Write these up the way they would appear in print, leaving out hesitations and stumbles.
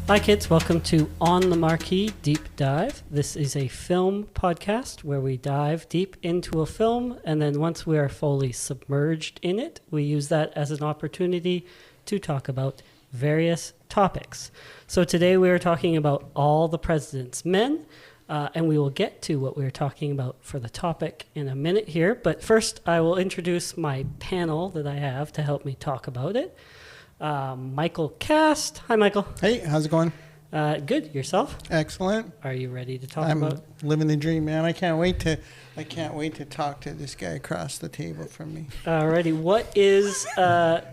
Hi kids, welcome to On the Marquee Deep Dive. This is a film podcast where we dive deep into a film, and then once we are fully submerged in it, we use that as an opportunity to talk about various topics. So today we are talking about All the President's Men, and we will get to what we are talking about for the topic in a minute here. But first, I will introduce my panel that I have to help me talk about it. Michael Cast. Hi, Michael. Hey, how's it going? Good. Yourself? Excellent. Are you ready to talk I'm about? living the dream, man. I can't wait to talk to this guy across the table from me. Alrighty. What is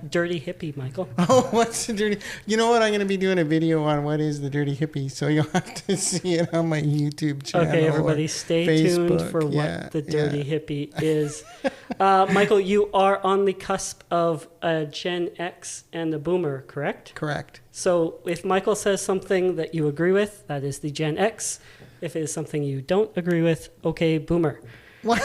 dirty hippie, Michael? Oh, what's the dirty? You know what? I'm going to be doing a video on what is the dirty hippie, so you'll have to see it on my YouTube channel. Okay, everybody, stay tuned for what the dirty hippie is. Michael, you are on the cusp of a Gen X and a Boomer, correct? Correct. So if Michael says something that you agree with, that is the Gen X. If it is something you don't agree with, okay, Boomer. What?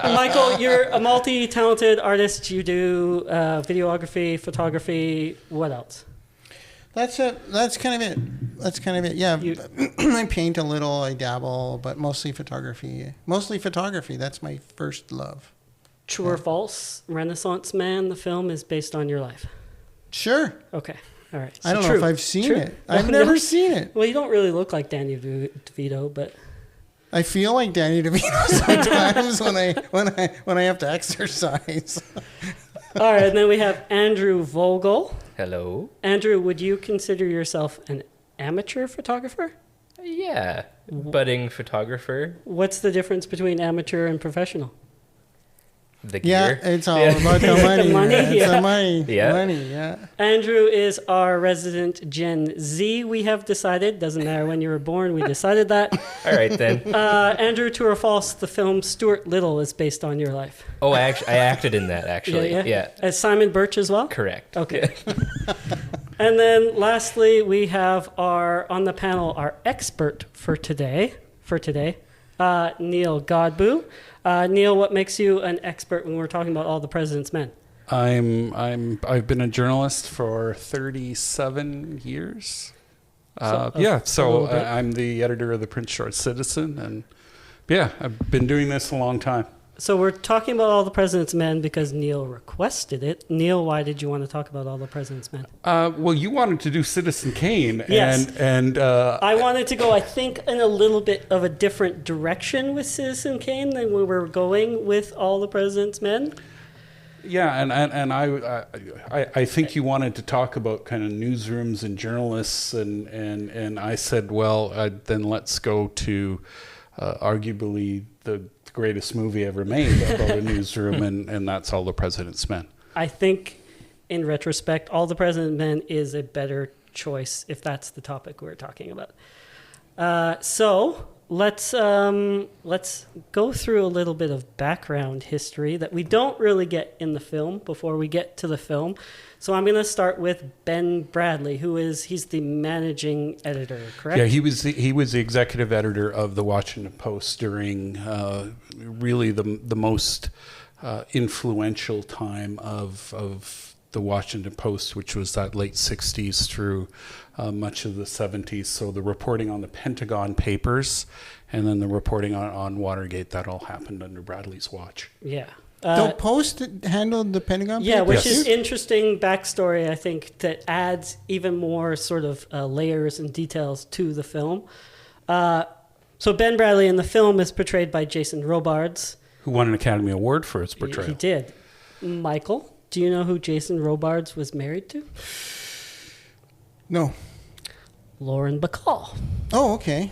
Michael, you're a multi-talented artist. You do videography, photography. What else? That's kind of it. Yeah, I paint a little, I dabble, but mostly photography. That's my first love. True or false? Renaissance Man, the film, is based on your life. Sure. Okay. All right. So I don't know if I've seen it. I've No, never seen it. Well, you don't really look like Danny DeVito, but I feel like Danny DeVito sometimes when I have to exercise. all right. And then we have Andrew Vogel. Hello. Andrew, would you consider yourself an amateur photographer? Yeah, budding photographer. What's the difference between amateur and professional? The gear. Yeah, it's all about the money. The money, It's yeah. the money. Yeah. Money, yeah. Andrew is our resident Gen Z, we have decided. Doesn't matter when you were born, we decided that. All right, then. Andrew, true or false, the film Stuart Little is based on your life. Oh, I acted in that, actually. Yeah. As Simon Birch as well? Correct. Okay. And then lastly, we have on the panel our expert for today, Neil Godbout. Neil, what makes you an expert when we're talking about All the President's Men? I've been a journalist for 37 years. So I'm the editor of the Prince George Citizen, and I've been doing this a long time. So we're talking about All the President's Men because Neil requested it. Neil, why did you want to talk about All the President's Men? Well, you wanted to do Citizen Kane, Yes. and I wanted to go, I think, in a little bit of a different direction with Citizen Kane than we were going with All the President's Men. Yeah, and I think you wanted to talk about kind of newsrooms and journalists, and I said, well, then let's go to arguably the greatest movie ever made about a newsroom, and that's All the President's Men. I think, in retrospect, All the President's Men is a better choice if that's the topic we're talking about. So let's go through a little bit of background history that we don't really get in the film before we get to the film. So I'm going to start with Ben Bradlee, he's the managing editor, correct? Yeah, he was the executive editor of the Washington Post during really the most influential time of the Washington Post, which was that late 60s through much of the 70s. So the reporting on the Pentagon Papers and then the reporting on Watergate, that all happened under Bradlee's watch. Yeah. The Post handled the Pentagon Yeah, papers? which is interesting backstory, I think, that adds even more sort of layers and details to the film. So Ben Bradlee in the film is portrayed by Jason Robards. Who won an Academy Award for his portrayal. He did. Michael, do you know who Jason Robards was married to? No. Lauren Bacall. Oh, okay.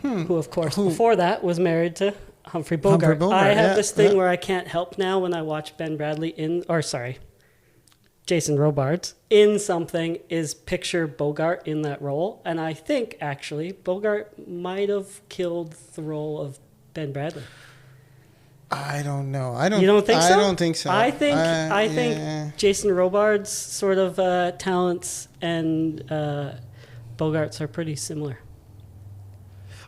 Who, of course, before that was married to Humphrey Bogart. I have this thing where I can't help now when I watch Jason Robards in something is picture Bogart in that role. And I think, actually, Bogart might have killed the role of Ben Bradlee. I don't know. You don't think so? I don't think so. I think Jason Robards' sort of talents and Bogart's are pretty similar.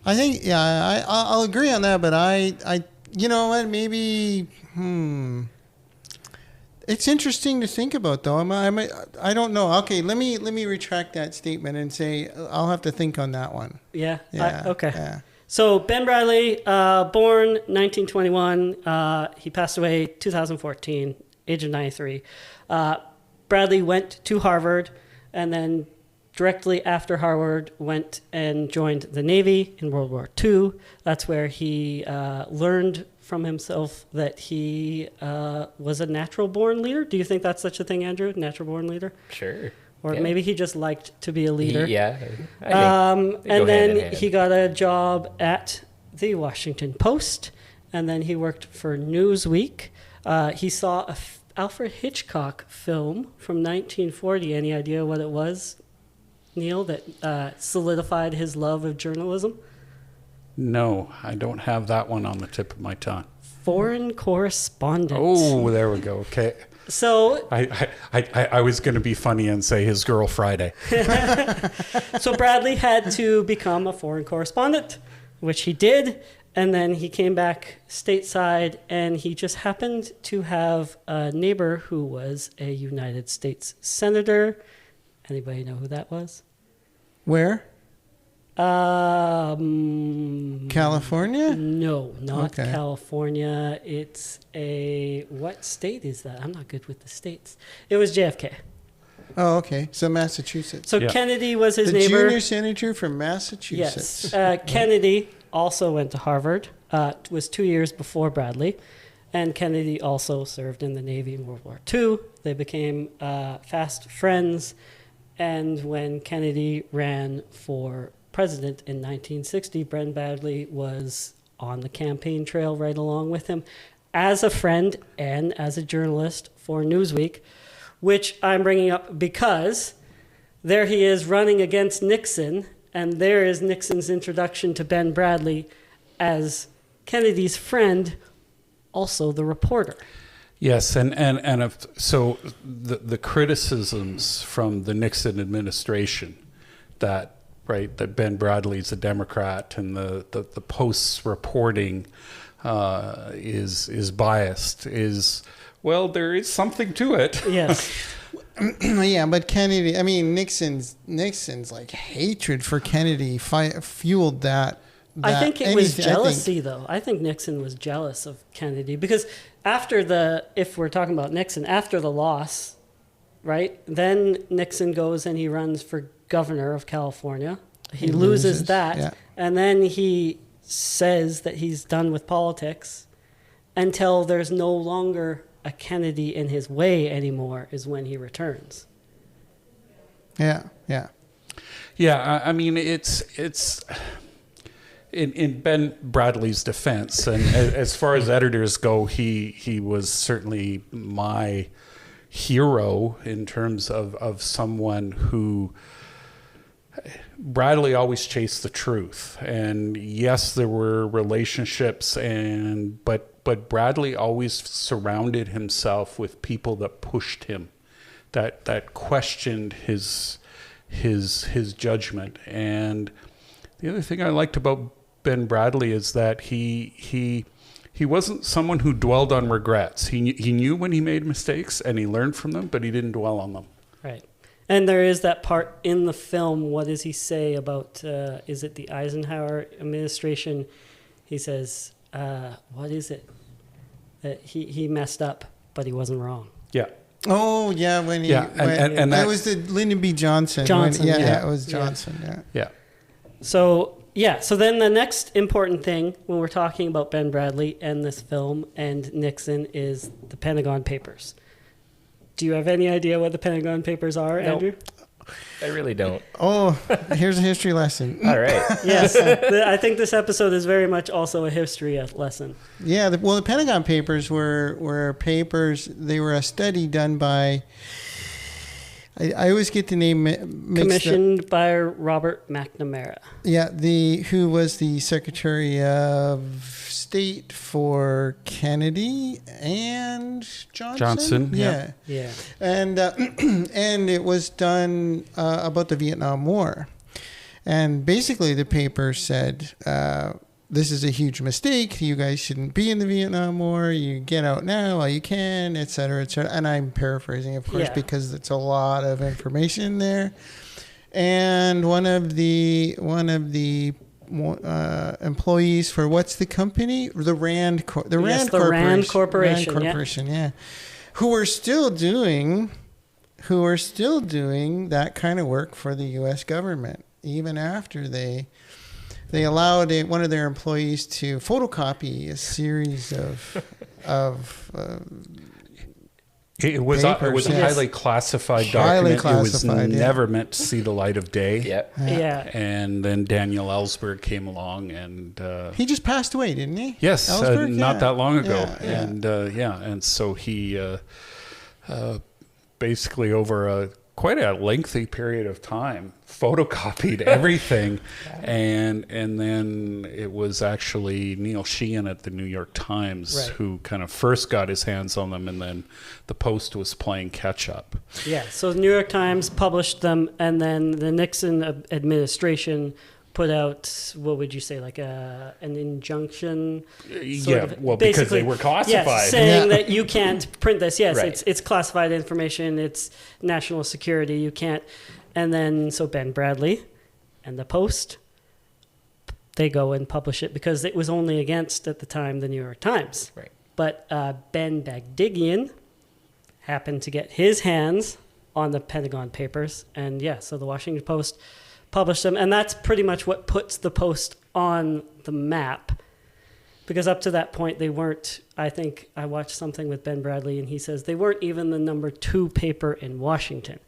I think, I'll agree on that, but I you know what, maybe, It's interesting to think about, though. I don't know. Okay, let me retract that statement and say I'll have to think on that one. Yeah. Yeah. Okay. Yeah. So Ben Bradley, born 1921. He passed away 2014, age of 93. Bradley went to Harvard, and then directly after Harvard went and joined the Navy in World War II. That's where he learned from himself that he was a natural-born leader. Do you think that's such a thing, Andrew? Natural-born leader? Sure. Or maybe he just liked to be a leader. Yeah. And then he got a job at the Washington Post, and then he worked for Newsweek. He saw a Alfred Hitchcock film from 1940. Any idea what it was, Neil, that solidified his love of journalism? No, I don't have that one on the tip of my tongue. Foreign Correspondent. Oh, there we go. Okay. So I was going to be funny and say His Girl Friday. So Bradley had to become a foreign correspondent, which he did, and then he came back stateside, and he just happened to have a neighbor who was a United States senator. Anybody know who that was? Where? California? No, not Okay. California. It's what state is that? I'm not good with the states. It was JFK. Oh, okay. So Massachusetts. So Yeah. Kennedy was his The neighbor. junior senator from Massachusetts. Yes. Kennedy also went to Harvard. Was 2 years before Bradley. And Kennedy also served in the Navy in World War II. They became fast friends. And when Kennedy ran for president in 1960, Ben Bradley was on the campaign trail right along with him as a friend and as a journalist for Newsweek, which I'm bringing up because there he is running against Nixon, and there is Nixon's introduction to Ben Bradley as Kennedy's friend, also the reporter. Yes, so the criticisms from the Nixon administration that Ben Bradley's a Democrat and the Post's reporting is biased well, there is something to it. Yes. Yeah, but Kennedy, Nixon's like hatred for Kennedy fueled that. I think it was jealousy, though. I think Nixon was jealous of Kennedy because if we're talking about Nixon, after the loss, right, then Nixon goes and he runs for governor of California. He loses that, yeah. And then he says that he's done with politics until there's no longer a Kennedy in his way anymore is when he returns. Yeah, yeah. Yeah, it's in Ben Bradley's defense, and as far as editors go, he was certainly my hero in terms of someone who Bradley always chased the truth. And yes, there were relationships, but Bradley always surrounded himself with people that pushed him, that questioned his judgment. And the other thing I liked about Ben Bradley is that he wasn't someone who dwelled on regrets. He knew when he made mistakes and he learned from them, but he didn't dwell on them. Right. And there is that part in the film. What does he say about, is it the Eisenhower administration? He says, what is it? That he messed up, but he wasn't wrong. Yeah. Oh, yeah, when that was the Lyndon B. Johnson. It was Johnson, Yeah. So then the next important thing when we're talking about Ben Bradley and this film and Nixon is the Pentagon Papers. Do you have any idea what the Pentagon Papers are, Andrew? I really don't. Oh, here's a history lesson. All right. Yes. I think this episode is very much also a history lesson. Yeah. The Pentagon Papers were papers. They were a study done by, I always get the name mixed Commissioned by Robert McNamara. Yeah, who was the Secretary of State for Kennedy and Johnson. Yeah. And it was done about the Vietnam War, and basically the paper said this is a huge mistake. You guys shouldn't be in the Vietnam War. You get out now while you can, et cetera, et cetera. And I'm paraphrasing, of course, because it's a lot of information there. And one of the employees for what's the company? The Rand Corporation. Rand Corporation, yeah. Who are still doing that kind of work for the U.S. government, even after they allowed one of their employees to photocopy a series of it was a highly classified document. It was never meant to see the light of day. Yeah. And then Daniel Ellsberg came along, and he just passed away, didn't he? Yes, not that long ago. Yeah. And so he basically over quite a lengthy period of time photocopied everything. and then it was actually Neil Sheehan at the New York Times who kind of first got his hands on them, and then the Post was playing catch up. Yeah, so the New York Times published them, and then the Nixon administration put out, what would you say, like an injunction? Because they were classified. Yes, saying that you can't print this. Yes, it's classified information. It's national security. You can't. And then, so Ben Bradley and the Post, they go and publish it because it was only against, at the time, the New York Times. Right. But Ben Bagdigian happened to get his hands on the Pentagon Papers. And so the Washington Post published them, and that's pretty much what puts the Post on the map, because up to that point they weren't. I think I watched something with Ben Bradley, and he says they weren't even the number 2 paper in Washington.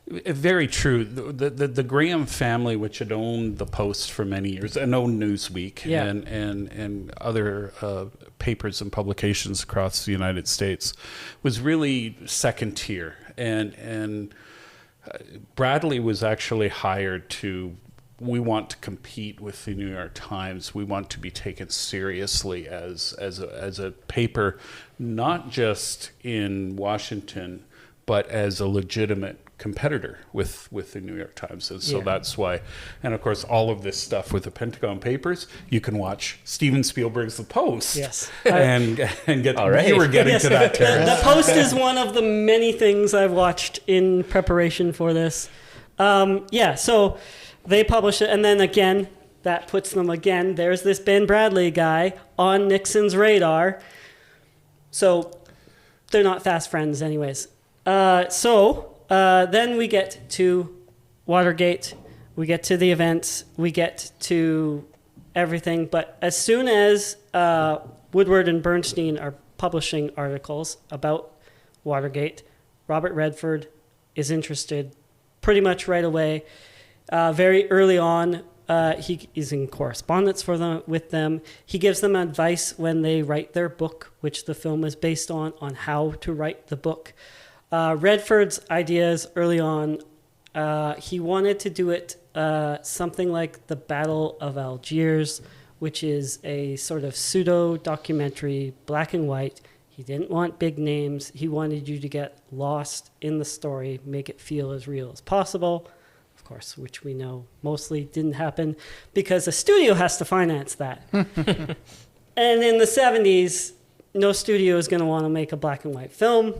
Very true. The Graham family, which had owned the Post for many years and owned Newsweek and other papers and publications across the United States, was really second tier. And Bradley was actually hired to, we want to compete with the New York Times. We want to be taken seriously as a paper, not just in Washington, but as a legitimate competitor with the New York Times. And so that's why, and of course, all of this stuff with the Pentagon Papers, you can watch Steven Spielberg's The Post. Yes. and get, you were getting to that, Terrence. The Post is one of the many things I've watched in preparation for this. So they publish it, and then again, that puts them again, there's this Ben Bradley guy on Nixon's radar. So they're not fast friends anyways. Then we get to Watergate, we get to the events, we get to everything. But as soon as Woodward and Bernstein are publishing articles about Watergate, Robert Redford is interested pretty much right away. Very early on, he is in correspondence with them. He gives them advice when they write their book, which the film is based on how to write the book. Redford's ideas early on, he wanted to do it something like the Battle of Algiers, which is a sort of pseudo-documentary, black and white. He didn't want big names. He wanted you to get lost in the story, make it feel as real as possible, of course, which we know mostly didn't happen because a studio has to finance that. And in the 70s, no studio is going to want to make a black and white film.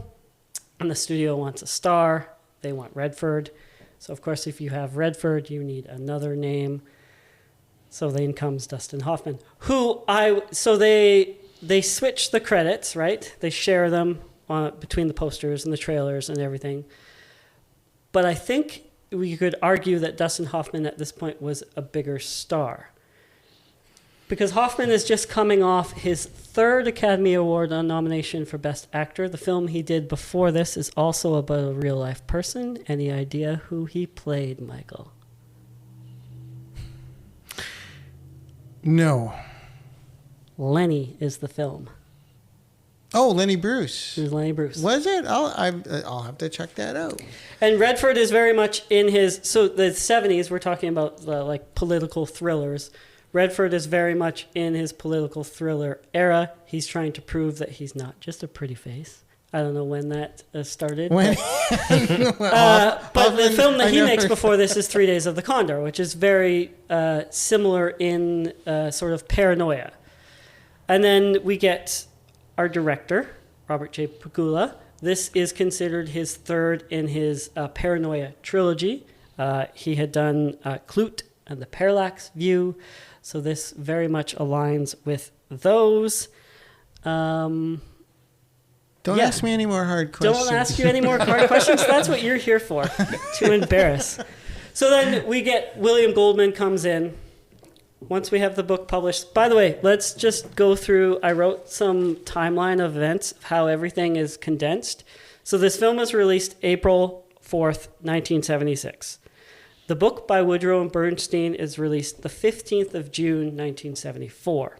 And the studio wants a star. They want Redford. So, of course, if you have Redford, you need another name. So then comes Dustin Hoffman, so they switch the credits, right? They share them between the posters and the trailers and everything. But I think we could argue that Dustin Hoffman at this point was a bigger star. Because Hoffman is just coming off his 3rd Academy Award nomination for Best Actor. The film he did before this is also about a real-life person. Any idea who he played, Michael? No. Lenny is the film. Oh, Lenny Bruce. It was Lenny Bruce. Was it? I'll have to check that out. And Redford is very much in his... So the 70s, we're talking about like political thrillers. Redford is very much in his political thriller era. He's trying to prove that he's not just a pretty face. I don't know when that started. When? But the film that he makes before this is 3 Days of the Condor, which is very similar in sort of paranoia. And then we get our director, Robert J. Pagula. This is considered his third in his paranoia trilogy. He had done Clute and the Parallax View, so this very much aligns with those. Don't ask me any more hard questions. Don't ask you any more hard questions. That's what you're here for, to embarrass. So then we get William Goldman comes in. Once we have the book published. By the way, let's just go through. I wrote some timeline of events, of how everything is condensed. So this film was released April 4th, 1976. The book by Woodrow and Bernstein is released the 15th of June, 1974.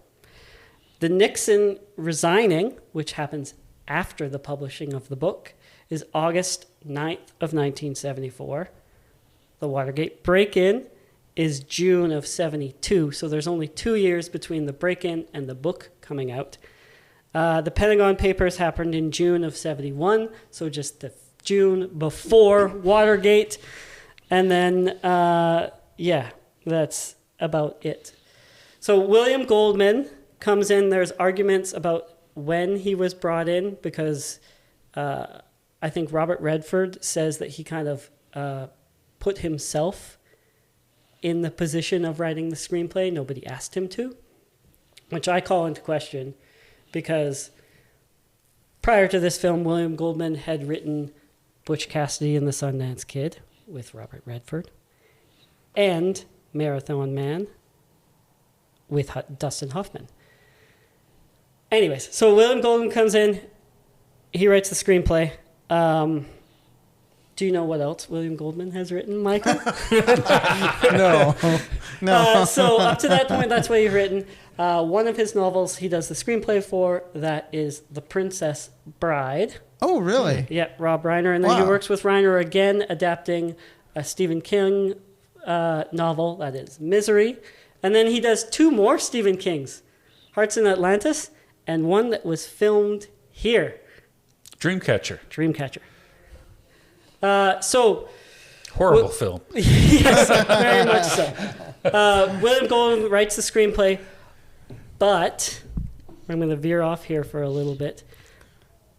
The Nixon resigning, which happens after the publishing of the book, is August 9th of 1974. The Watergate break-in is June of 72, so there's only 2 years between the break-in and the book coming out. The Pentagon Papers happened in June of 71, so just the June before Watergate. And then, that's about it. So William Goldman comes in. There's arguments about when he was brought in because I think Robert Redford says that he kind of put himself in the position of writing the screenplay. Nobody asked him to, which I call into question because prior to this film, William Goldman had written Butch Cassidy and the Sundance Kid with Robert Redford and Marathon Man with Dustin Hoffman. Anyways, so William Goldman comes in. He writes the screenplay. Do you know what else William Goldman has written, Michael? No. So up to that point, that's what he's written. One of his novels he does the screenplay for, that is The Princess Bride. Oh, really? Yeah, Rob Reiner. And then he works with Reiner again, adapting a Stephen King novel, that is Misery. And then he does 2 more Stephen Kings, Hearts in Atlantis, and one that was filmed here. Dreamcatcher. Horrible film. Yes, very much so. William Goldman writes the screenplay, but I'm going to veer off here for a little bit.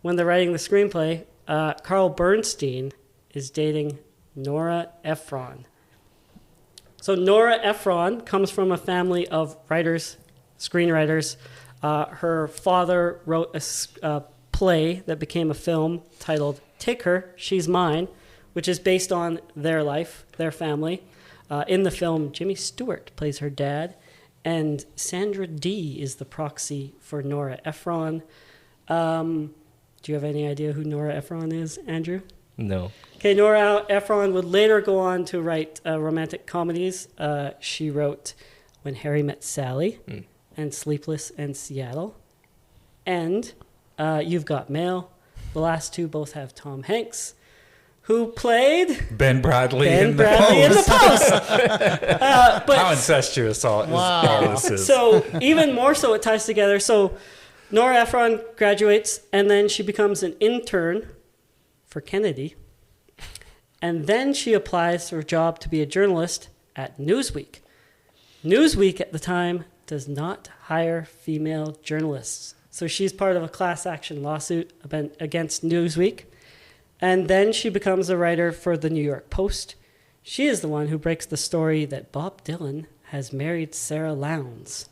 When they're writing the screenplay, Carl Bernstein is dating Nora Ephron. So Nora Ephron comes from a family of writers, screenwriters. Her father wrote a play that became a film titled Take Her, She's Mine, which is based on their life, their family. In the film, Jimmy Stewart plays her dad, and Sandra Dee is the proxy for Nora Ephron. Do you have any idea who Nora Ephron is, Andrew? No. Okay, Nora Ephron would later go on to write romantic comedies. She wrote When Harry Met Sally and Sleepless in Seattle. And You've Got Mail. The last 2 both have Tom Hanks, who played Ben Bradley in in the Post. How incestuous all this is. So even more so, it ties together. So Nora Ephron graduates, and then she becomes an intern for Kennedy. And then she applies for a job to be a journalist at Newsweek. Newsweek at the time does not hire female journalists. So she's part of a class action lawsuit against Newsweek. And then she becomes a writer for the New York Post. She is the one who breaks the story that Bob Dylan has married Sarah Lowndes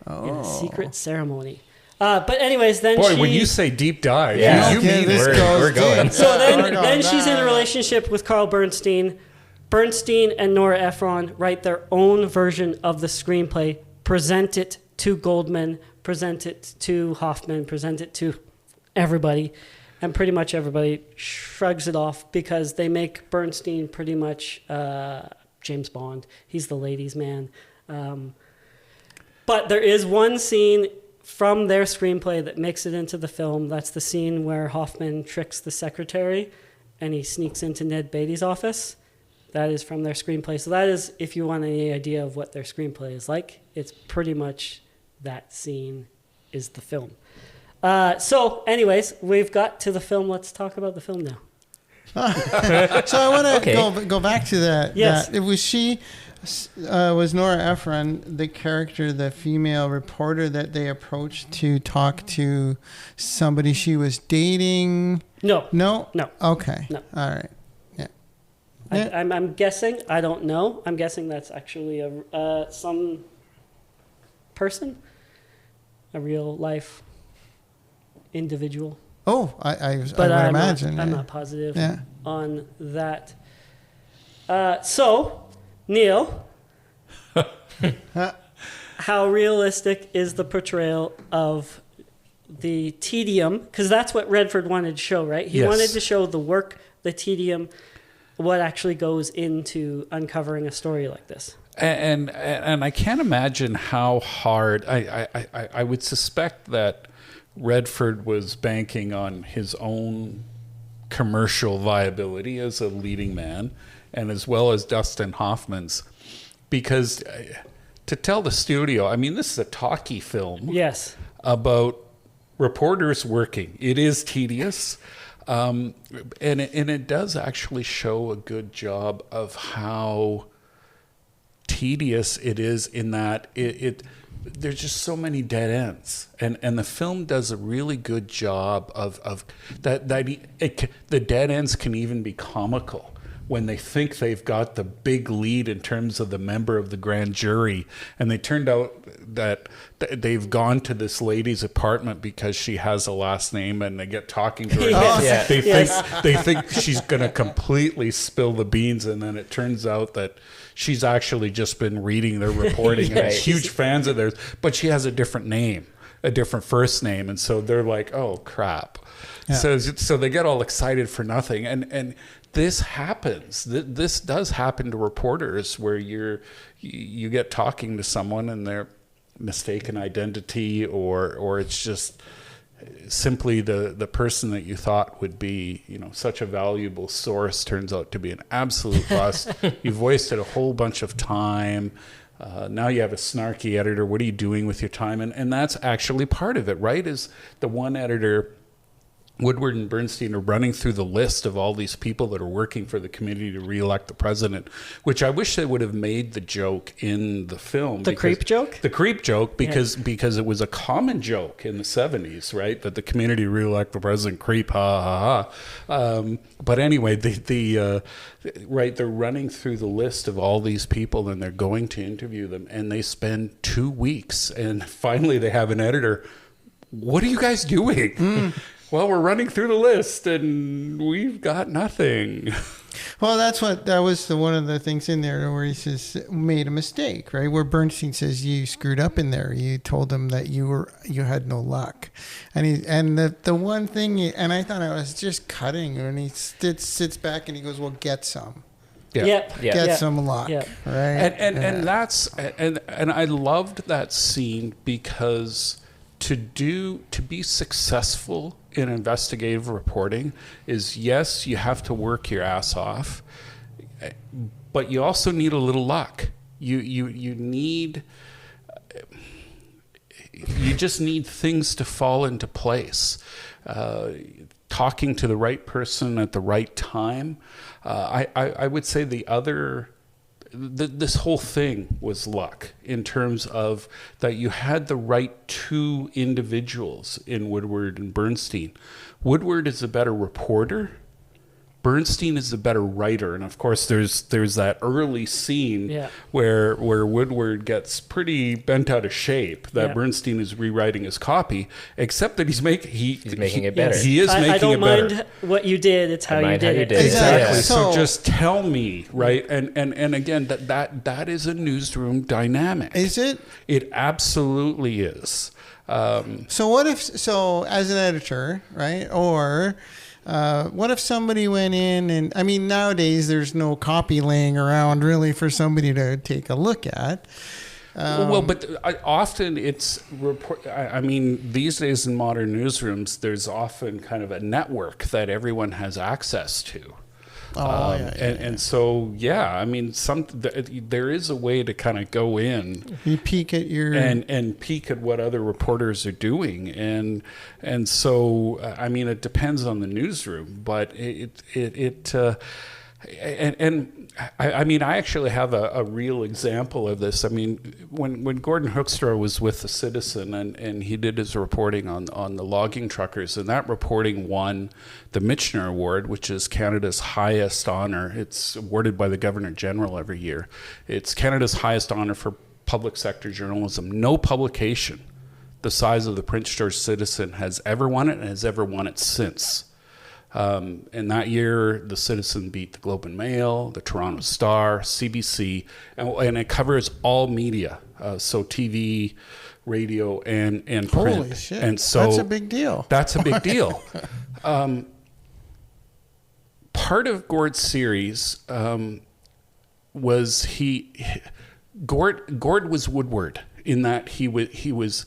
in a secret ceremony. But anyways, then Boy, when you say deep dive, Yeah. you mean we're going. So then she's in a relationship with Carl Bernstein. Bernstein and Nora Ephron write their own version of the screenplay, present it to Goldman, present it to Hoffman, present it to everybody, and pretty much everybody shrugs it off because they make Bernstein pretty much James Bond. He's the ladies' man. But there is one scene from their screenplay that makes it into the film. That's the scene where Hoffman tricks the secretary and he sneaks into Ned Beatty's office. That is from their screenplay. So that is, if you want any idea of what their screenplay is like, it's pretty much that scene is the film. So, anyways, we've got to the film. Let's talk about the film now. So I want to go back to that. Yes. It was she. Was Nora Ephron the character, the female reporter that they approached to talk to somebody she was dating? No. No? No. Okay. No. All right. Yeah. I'm guessing. I don't know. I'm guessing that's actually some person, a real life individual. Oh, I would I'm imagine. I'm not positive Yeah. on that. So, Neil, how realistic is the portrayal of the tedium? Because that's what Redford wanted to show, right? He Yes. wanted to show the work, the tedium, what actually goes into uncovering a story like this. And I can't imagine how hard. I would suspect that Redford was banking on his own commercial viability as a leading man, and as well as Dustin Hoffman's, because to tell the studio, I mean, this is a talkie film. Yes. About reporters working. It is tedious, and it does actually show a good job of how tedious it is, in that it there's just so many dead ends, and the film does a really good job of that the dead ends can even be comical when they think they've got the big lead in terms of the member of the grand jury, and they turned out that they've gone to this lady's apartment because she has a last name, and they get talking to her. Yes. Yeah. They think she's going to completely spill the beans, and then it turns out that she's actually just been reading their reporting and huge fans of theirs, but she has a different name, a different first name, and so they're like, oh crap. Yeah. So they get all excited for nothing, and this happens. This does happen to reporters, where you get talking to someone and they're mistaken identity, or it's just simply the person that you thought would be, such a valuable source turns out to be an absolute bust. You've wasted a whole bunch of time. Now you have a snarky editor. What are you doing with your time? And that's actually part of it, right? Is the one editor, Woodward and Bernstein, are running through the list of all these people that are working for the committee to re-elect the president, which I wish they would have made the joke in the film. The creep joke? The creep joke, because it was a common joke in the 70s, right? That the committee re-elect the president, creep, ha, ha, ha. But anyway, right, they're running through the list of all these people, and they're going to interview them, and they spend 2 weeks, and finally they have an editor. What are you guys doing? Well, we're running through the list and we've got nothing. Well, that was one of the things in there where he says made a mistake, right? Where Bernstein says you screwed up in there. You told him that you had no luck, and the one thing, and I thought I was just cutting, and he sits back and he goes, "Well, get some." Yeah. Get some luck, right? And that's and I loved that scene, because to be successful in investigative reporting is, yes, you have to work your ass off, but you also need a little luck. You just need things to fall into place. Talking to the right person at the right time. I would say this whole thing was luck, in terms of that you had the right two individuals in Woodward and Bernstein. Woodward is a better reporter. Bernstein is a better writer, and of course there's that early scene where Woodward gets pretty bent out of shape that Bernstein is rewriting his copy, except that he's making it better. He is making it better. I don't mind what you did; it's how you did it. Exactly. Yeah. So just tell me, right? And again, that is a newsroom dynamic. Is it? It absolutely is. So as an editor, right, or what if somebody went in and, I mean, nowadays there's no copy laying around really for somebody to take a look at. But often it's these days in modern newsrooms, there's often kind of a network that everyone has access to. And so, I mean, there is a way to kind of go in. You peek at your and peek at what other reporters are doing, and so I mean, it depends on the newsroom, but I mean, I actually have a real example of this. I mean, when Gordon Hoekstra was with the Citizen and he did his reporting on the logging truckers, and that reporting won the Michener Award, which is Canada's highest honor. It's awarded by the Governor General every year. It's Canada's highest honor for public sector journalism. No publication the size of the Prince George Citizen has ever won it and has ever won it since. And that year, the Citizen beat the Globe and Mail, the Toronto Star, CBC, and it covers all media, so TV, radio, and print. Holy shit! And so that's a big deal. That's a big deal. Part of Gord's series was Gord was Woodward in that he was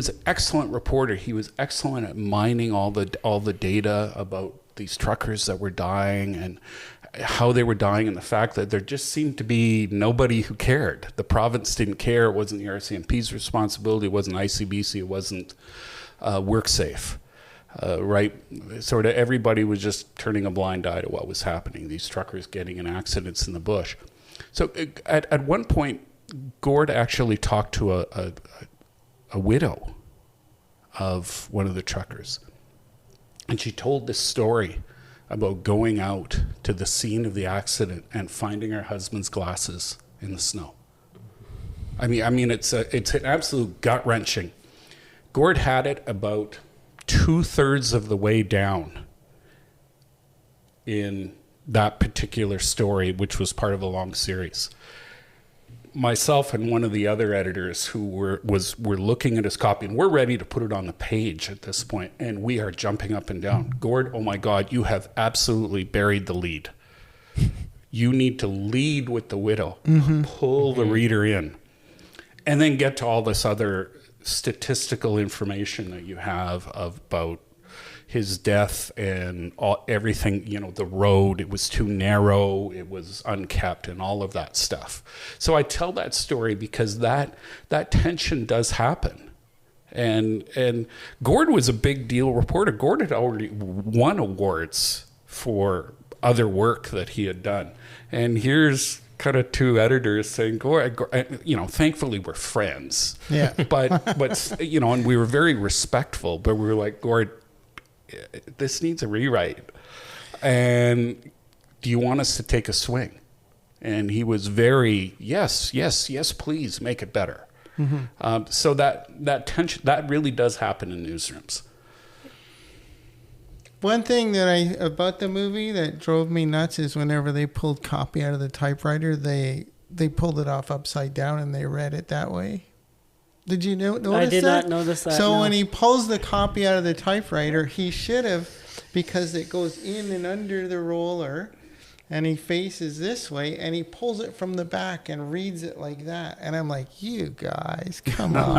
an excellent reporter. He was excellent at mining all the data about these truckers that were dying and how they were dying, and the fact that there just seemed to be nobody who cared. The province didn't care. It wasn't the RCMP's responsibility. It wasn't ICBC. It wasn't WorkSafe. Right? Sort of everybody was just turning a blind eye to what was happening. These truckers getting in accidents in the bush. So at one point, Gord actually talked to a widow of one of the truckers. And she told this story about going out to the scene of the accident and finding her husband's glasses in the snow. I mean, it's an absolute gut-wrenching. Gord had it about 2/3 of the way down in that particular story, which was part of a long series. Myself and one of the other editors who were looking at his copy, and we're ready to put it on the page at this point, and we are jumping up and down. Gord, oh my God, you have absolutely buried the lead. You need to lead with the widow, pull the reader in, and then get to all this other statistical information that you have about his death and everything, the road, it was too narrow, it was unkept, and all of that stuff. So I tell that story because that tension does happen. And Gord was a big deal reporter. Gord had already won awards for other work that he had done. And here's kind of two editors saying, Gord, thankfully we're friends. Yeah. But and we were very respectful, but we were like, Gord, this needs a rewrite. And do you want us to take a swing? And he was very, yes, please make it better. So that tension, that really does happen in newsrooms. One thing about the movie that drove me nuts is whenever they pulled copy out of the typewriter, they pulled it off upside down and they read it that way. Did you notice that? I did not notice that. So when he pulls the copy out of the typewriter, he should have, because it goes in and under the roller, and he faces this way, and he pulls it from the back and reads it like that. And I'm like, you guys, come on.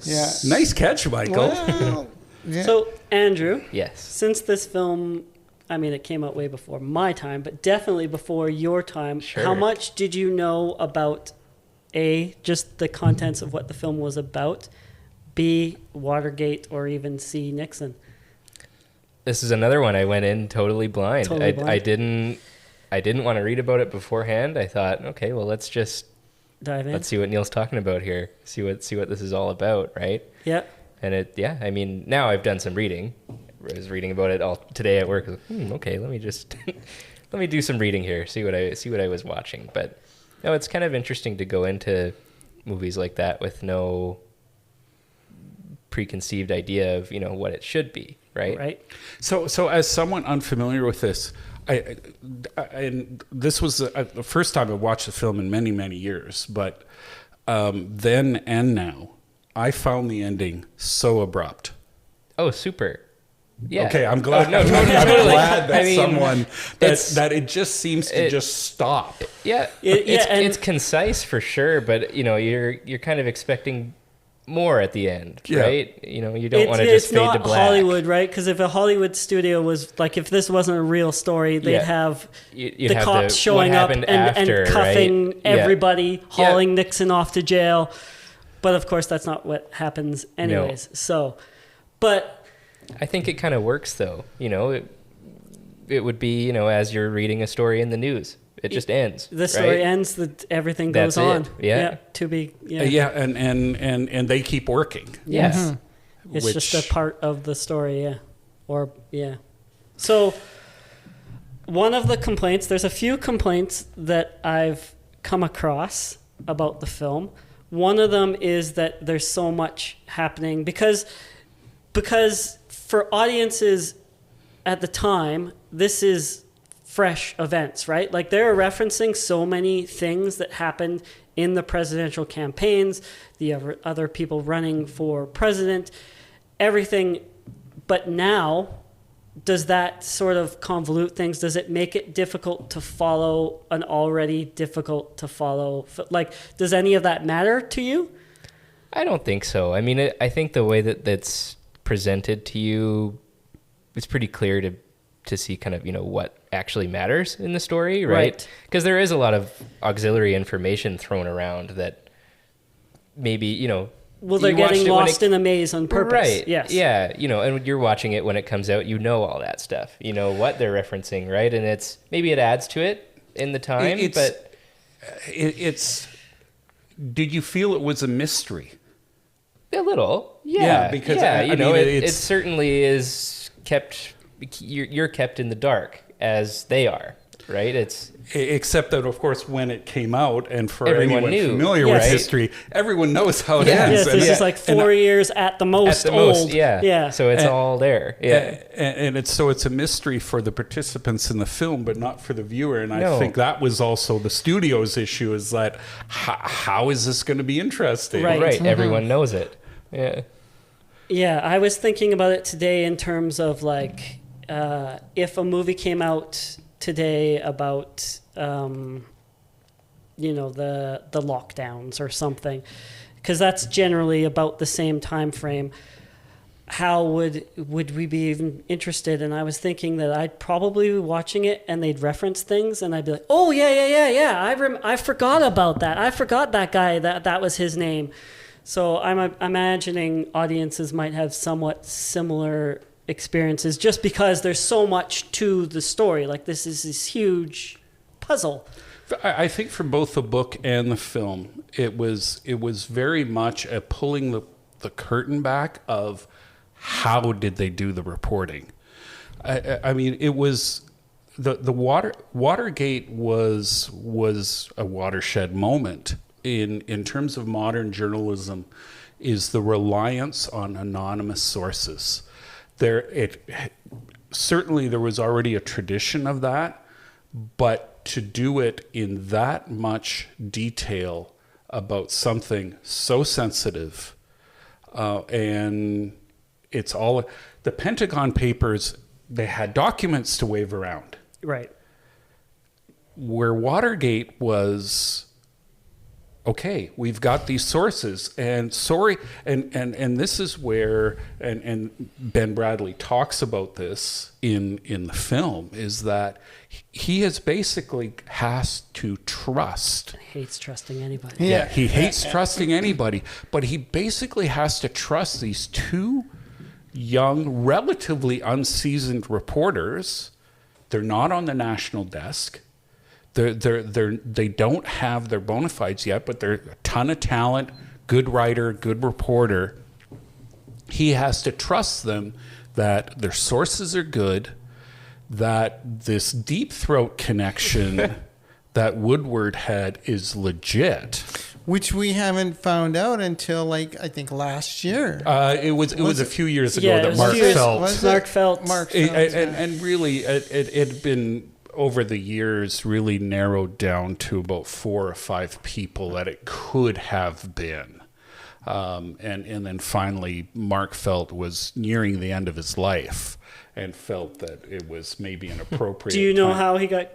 Yeah. Nice catch, Michael. Well, yeah. So, Andrew. Yes. Since this film, it came out way before my time, but definitely before your time. Sure. How much did you know about, A, just the contents of what the film was about, B, Watergate, or even C, Nixon? This is another one I went in totally blind. I didn't want to read about it beforehand. I thought, okay, well, let's just dive in. Let's see what Neil's talking about here. See what this is all about, right? Yeah. And now I've done some reading. I was reading about it all today at work. Okay, let me just let me do some reading here. See what I was watching. But no, it's kind of interesting to go into movies like that with no preconceived idea of what it should be, right? Right. So as someone unfamiliar with this, and this was the first time I watched the film in many, many years, but then and now, I found the ending so abrupt. Oh, super. Yeah. Okay, I'm glad. I'm glad that that it just seems to just stop. Yeah. It's concise for sure, but you're kind of expecting more at the end, Yeah. right? You know, you don't want to just fade to black. It's not Hollywood, right? Because if a Hollywood studio was like, if this wasn't a real story, they'd have You'd the have cops showing up and cuffing right? everybody, hauling Nixon off to jail. But of course, that's not what happens anyways. No. So, but I think it kind of works though. You know, it would be, you know, as you're reading a story in the news. It just ends. The story right? ends. Everything That's goes on. it. Yeah. To be. And they keep working. Yes. Mm-hmm. It's just a part of the story. Yeah. So one of the complaints. There's a few complaints that I've come across about the film. One of them is that there's so much happening because for audiences at the time, this is fresh events, right? Like they're referencing so many things that happened in the presidential campaigns, the other people running for president, everything. But now, does that sort of convolute things? Does it make it difficult to follow an already difficult to follow? Like, does any of that matter to you? I don't think so. I mean, I think the way that's presented to you, it's pretty clear to see kind of, you know, what actually matters in the story, right? Because there is a lot of auxiliary information thrown around that maybe, you know, well, they're getting lost in a maze on purpose. Right. Yes. Yeah. You know, and you're watching it when it comes out, you know all that stuff. You know what they're referencing, right? And it's maybe it adds to it in the time, but it's. Did you feel it was a mystery? A little, yeah. Because I mean, know it certainly is kept. You're kept in the dark as they are, right? It's except that, of course, when it came out, and for everyone anyone knew, familiar with history, everyone knows how it ends. Yes, this is like 4 years at the most old. Yeah. So it's all there. Yeah. And it's a mystery for the participants in the film, but not for the viewer. And I think that was also the studio's issue: is that how is this going to be interesting? Right. Mm-hmm. Everyone knows it. Yeah. Yeah, I was thinking about it today in terms of like. If a movie came out today about, the lockdowns or something, because that's generally about the same time frame, how would we be even interested? And I was thinking that I'd probably be watching it and they'd reference things and I'd be like, oh, yeah. I forgot about that. I forgot that guy, that was his name. So I'm imagining audiences might have somewhat similar experiences just because there's so much to the story. Like this is this huge puzzle. I think for both the book and the film, it was very much a pulling the curtain back of how did they do the reporting. I mean, it was the Watergate was a watershed moment in terms of modern journalism. Is the reliance on anonymous sources. Certainly there was already a tradition of that, but to do it in that much detail about something so sensitive, and it's all the Pentagon Papers, they had documents to wave around. Right. Where Watergate was, okay, we've got these sources, and this is where, and Ben Bradley talks about this in the film, is that he has to trust. He hates trusting anybody. Yeah, he hates trusting anybody, but he basically has to trust these two young, relatively unseasoned reporters. They're not on the national desk. They don't have their bona fides yet, but they're a ton of talent, good writer, good reporter. He has to trust them that their sources are good, that this Deep Throat connection that Woodward had is legit. Which we haven't found out until, I think last year. It was a few years ago that Mark Felt. Mark Felt. And really, it had been over the years really narrowed down to about 4 or 5 people that it could have been. And then finally, Mark Felt was nearing the end of his life and felt that it was maybe an appropriate Do you know time. how he got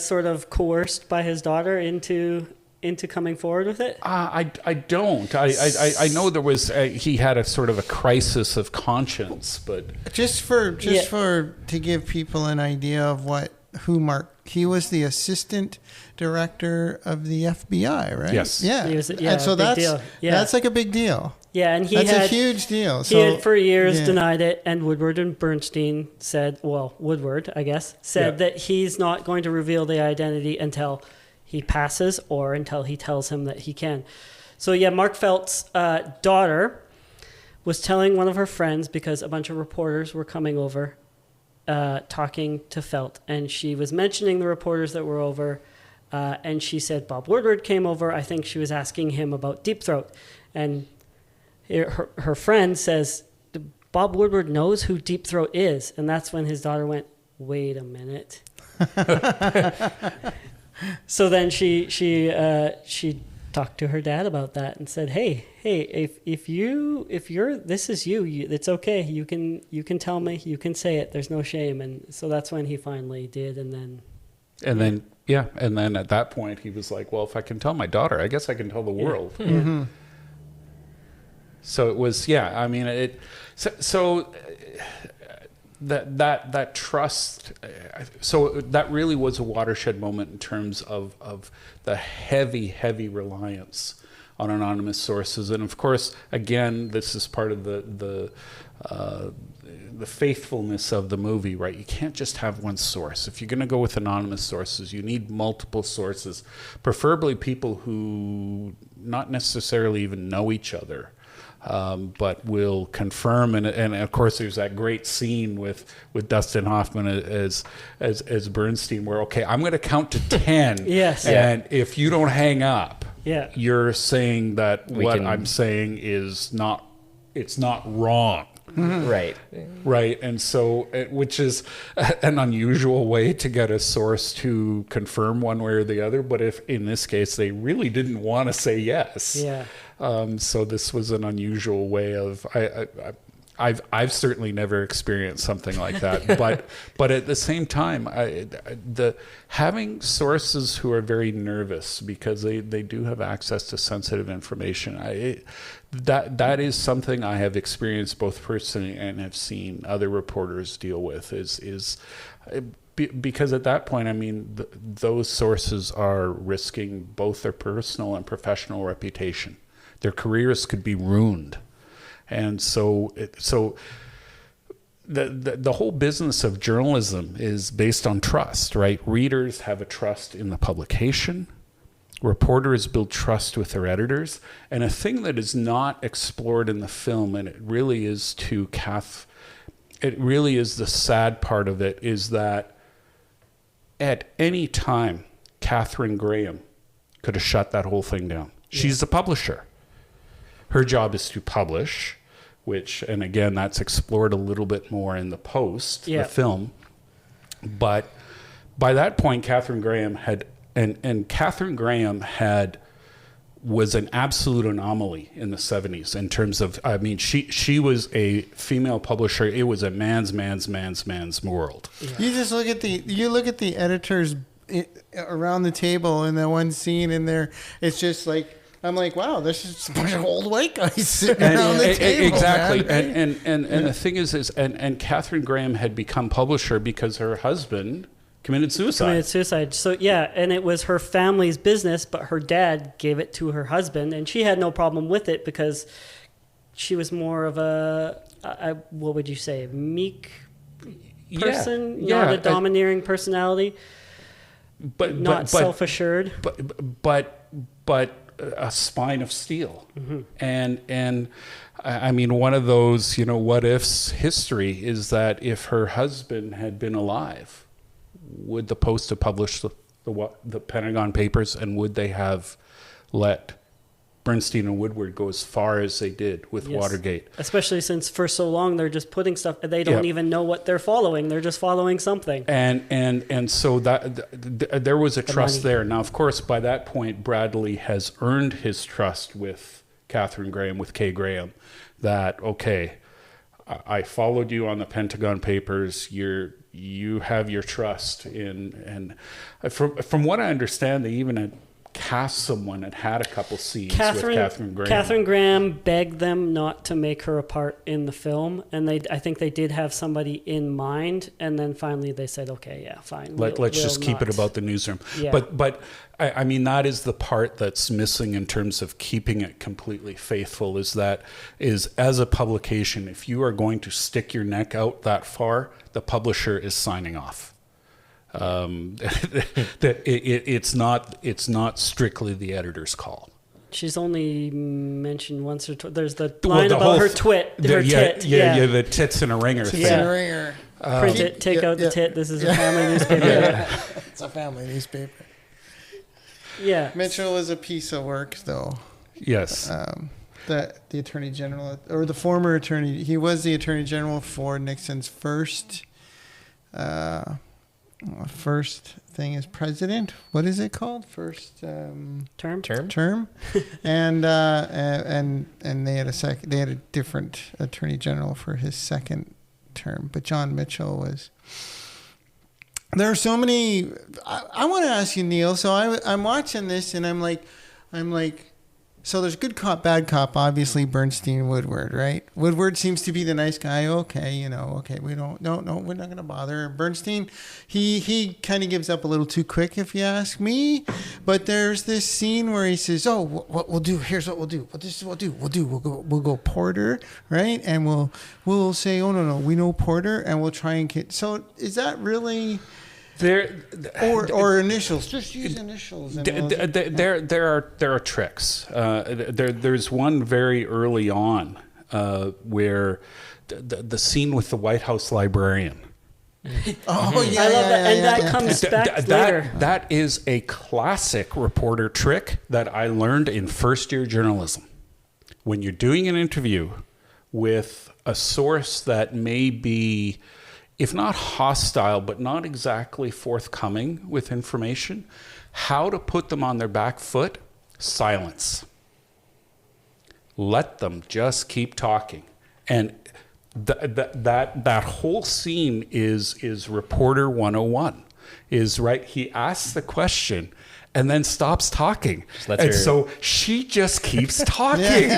sort of coerced by his daughter into into coming forward with it? I don't. I know there was he had a sort of a crisis of conscience, but to give people an idea of who Mark. He was the assistant director of the FBI, right? Yes. Yeah. And so that's like a big deal. Yeah, and that's a huge deal. He had for years denied it, and Woodward and Bernstein said, Woodward, I guess, said that he's not going to reveal the identity until he passes or until he tells him that he can. So Mark Felt's daughter was telling one of her friends, because a bunch of reporters were coming over, talking to Felt, and she was mentioning the reporters that were over, and she said Bob Woodward came over. I think she was asking him about Deep Throat, and her friend says, Bob Woodward knows who Deep Throat is, and that's when his daughter went, wait a minute. So then she talked to her dad about that and said, hey, if this is you, it's okay. You can tell me, you can say it. There's no shame. And so that's when he finally did. And then at that point he was like, well, if I can tell my daughter, I guess I can tell the world. Yeah. Mm-hmm. So it was, I mean, that trust, so that really was a watershed moment in terms of the heavy reliance on anonymous sources. And of course, again, this is part of the faithfulness of the movie, right? You can't just have one source. If you're going to go with anonymous sources, you need multiple sources, preferably people who not necessarily even know each other. But will confirm, and of course there's that great scene with Dustin Hoffman as Bernstein, where I'm going to count to 10, yes, and if you don't hang up, you're saying that I'm saying is not, it's not wrong. Mm-hmm. Right. And so, which is an unusual way to get a source to confirm one way or the other. But if in this case they really didn't want to say yes, so this was an unusual way of. I've certainly never experienced something like that, but at the same time, having sources who are very nervous because they do have access to sensitive information. That is something I have experienced both personally and have seen other reporters deal with. Because at that point, I mean, those sources are risking both their personal and professional reputation. Their careers could be ruined. And so the whole business of journalism is based on trust, right? Readers have a trust in the publication. Reporters build trust with their editors. And a thing that is not explored in the film, and it really is the sad part of it, is that at any time, Catherine Graham could have shut that whole thing down. Yeah. She's the publisher. Her job is to publish, and again, that's explored a little bit more in the post, the film. But by that point, Catherine Graham was an absolute anomaly in the 70s in terms of, I mean, she was a female publisher. It was a man's world. Yeah. You just look at the editors around the table in that one scene in there. It's just like, I'm like, wow, there's just a bunch of old white guys sitting around the table. Exactly. Man. And the thing is Catherine Graham had become publisher because her husband committed suicide. So, and it was her family's business, but her dad gave it to her husband, and she had no problem with it because she was more of what would you say, meek person, not a domineering personality, but not self-assured. But a spine of steel. Mm-hmm. And I mean, one of those, what ifs history is that if her husband had been alive, would the Post have published the Pentagon Papers, and would they have let Bernstein and Woodward go as far as they did with Watergate? Especially since for so long they're just putting stuff, they don't even know what they're following. They're just following something. And so that there was a trust there. Now, of course, by that point, Bradley has earned his trust with Catherine Graham, with Kay Graham, that, okay, I followed you on the Pentagon Papers. You have your trust in, and from what I understand, they even had cast someone that had a couple scenes with Catherine Graham. Catherine Graham begged them not to make her a part in the film, and I think they did have somebody in mind, and then finally they said, okay, yeah, fine. Let's just keep it about the newsroom. Yeah. But I mean, that is the part that's missing in terms of keeping it completely faithful, is as a publication, if you are going to stick your neck out that far, the publisher is signing off. That it's not strictly the editor's call. She's only mentioned once or twice. There's the line about her tit. The tits in a ringer Tits thing. in a ringer. Print it, take out the tit. This is a family newspaper. It's a family newspaper. Yeah. Mitchell was a piece of work, though. Yes. The Attorney General, or the former Attorney, he was the Attorney General for Nixon's first thing as president. What is it called? First term. And they had a different Attorney General for his second term. But John Mitchell was. There are so many. I want to ask you, Neil. So I'm watching this and I'm like. So there's good cop, bad cop, obviously Bernstein, Woodward, right? Woodward seems to be the nice guy. Okay, we're not going to bother. Bernstein, he kind of gives up a little too quick, if you ask me. But there's this scene where he says, "Oh, what we'll do? Here's what we'll do. This is what we'll do. We'll go Porter, right? And we'll say, oh no, we know Porter, and we'll try and get." So is that really? Or initials. Just use initials. There are tricks. There's one very early on where the scene with the White House librarian. Oh yeah, I love that, and that comes back later. That is a classic reporter trick that I learned in first year journalism. When you're doing an interview with a source that may be, if not hostile, but not exactly forthcoming with information, how to put them on their back foot? Silence. Let them just keep talking. And that whole scene is reporter 101. Is right. He asks the question and then stops talking. So she just keeps talking.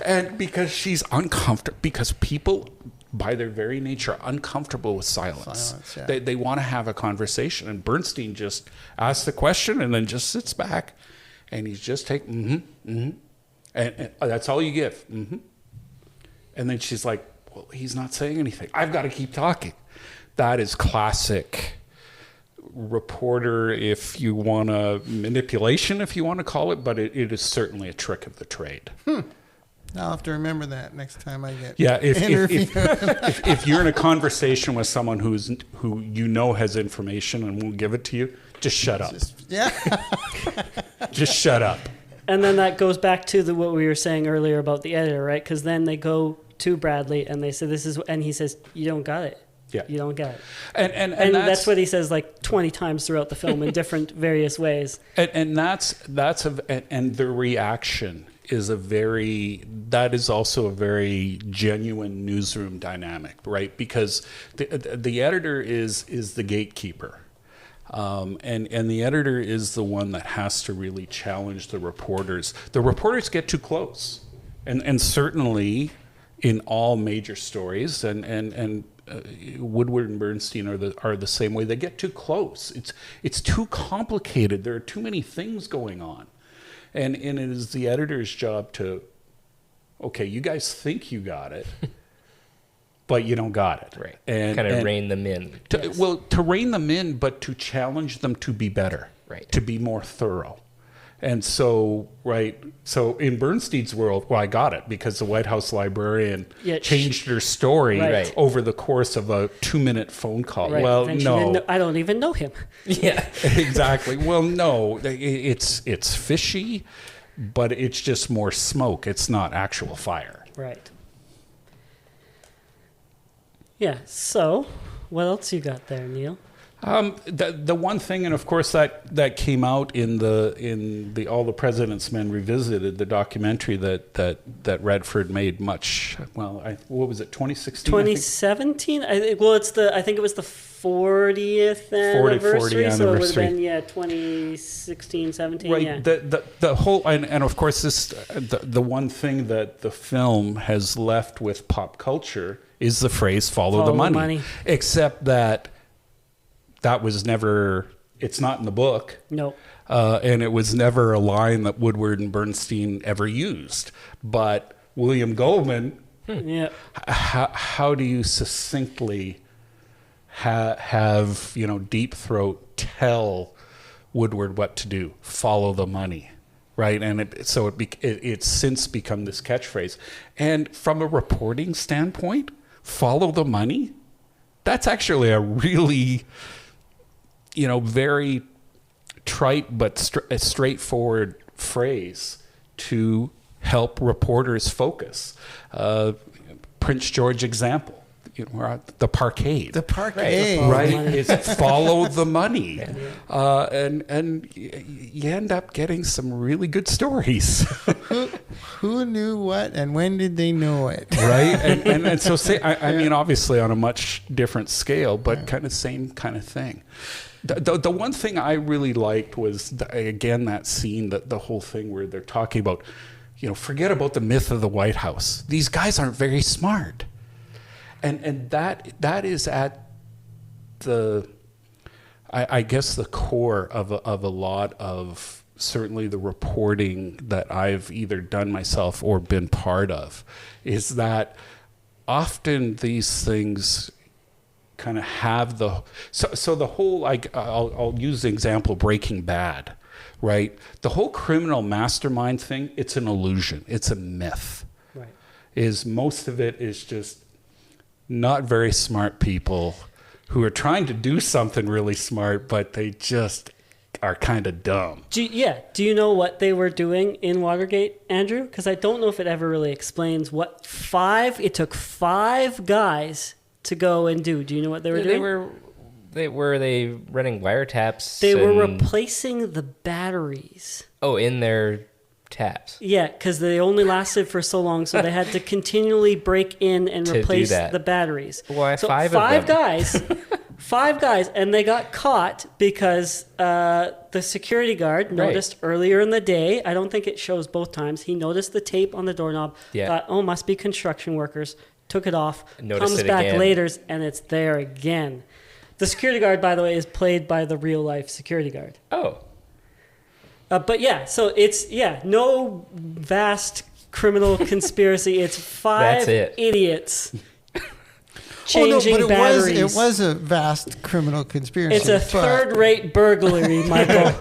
And because she's uncomfortable, because people, by their very nature, are uncomfortable with silence. Yeah. They want to have a conversation. And Bernstein just asks the question and then just sits back. And he's just taking, And that's all you give. And then she's like, well, he's not saying anything. I've got to keep talking. That is classic reporter, if you want to, manipulation, if you want to call it. But it is certainly a trick of the trade. I'll have to remember that next time I get interviewed. If you're in a conversation with someone who has information and won't give it to you, just shut up. Just shut up. And then that goes back to what we were saying earlier about the editor, right? Because then they go to Bradley and they say, "This is," and he says, "You don't got it. Yeah, you don't get it." And that's what he says like 20 times throughout the film in different various ways. And the reaction is that is also a very genuine newsroom dynamic, right? Because the editor is the gatekeeper. And the editor is the one that has to really challenge the reporters. The reporters get too close, and certainly in all major stories, and Woodward and Bernstein are the same way. They get too close. It's too complicated. There are too many things going on, and it is the editor's job to, okay, you guys think you got it. But you don't got it. Right. And kind of rein them in. To rein them in, but to challenge them to be better. Right. To be more thorough. And so, right. So in Bernstein's world, well, I got it because the White House librarian changed her story over the course of a 2-minute phone call. Right. Well, no. I don't even know him. Yeah. Exactly. Well, no, it's fishy, but it's just more smoke. It's not actual fire. Right. Yeah, so what else you got there, Neil? The one thing, and of course that came out in the All the President's Men Revisited, the documentary that Redford made much. Well, what was it? 2016. 2017. I think it was the 40th anniversary. So it would have been 2016, 17. Right. Yeah. The whole and of course the one thing that the film has left with pop culture is the phrase "follow the money." Except that was never, it's not in the book. No. And it was never a line that Woodward and Bernstein ever used. But William Goldman, how do you succinctly have Deep Throat tell Woodward what to do? Follow the money. Right. And it's since become this catchphrase. And from a reporting standpoint, follow the money, that's actually a really, very trite but straightforward phrase to help reporters focus. Prince George example, we're at the parkade. The parkade. Right? It's follow the money. And you end up getting some really good stories. Who knew what and when did they know it? Right? And so I mean, obviously on a much different scale, but kind of same kind of thing. The one thing I really liked was, again, that scene, the whole thing where they're talking about, forget about the myth of the White House. These guys aren't very smart. And that is at I guess the core of a lot of certainly the reporting that I've either done myself or been part of, is that often these things kind of have so the whole, I'll use the example Breaking Bad, right? The whole criminal mastermind thing, it's an illusion. It's a myth. Right. Most of it is just not very smart people who are trying to do something really smart, but they just are kind of dumb. Do you know what they were doing in Watergate, Andrew? Because I don't know if it ever really explains it took 5 guys to go and do. Do you know what they were doing? Were they running wiretaps? They were replacing the batteries. Oh, in their taps. Yeah, because they only lasted for so long, so they had to continually break in and replace the batteries. Why, so 5 5 of them? guys, 5 guys, and they got caught because the security guard noticed earlier in the day. I don't think it shows both times. He noticed the tape on the doorknob. Yeah. Thought, must be construction workers. Took it off. Noticed comes it back again. later, and it's there again. The security guard, by the way, is played by the real life security guard. Oh. But so it's, no vast criminal conspiracy. It's 5 idiots changing batteries. It was a vast criminal conspiracy. It's a third-rate burglary, Michael.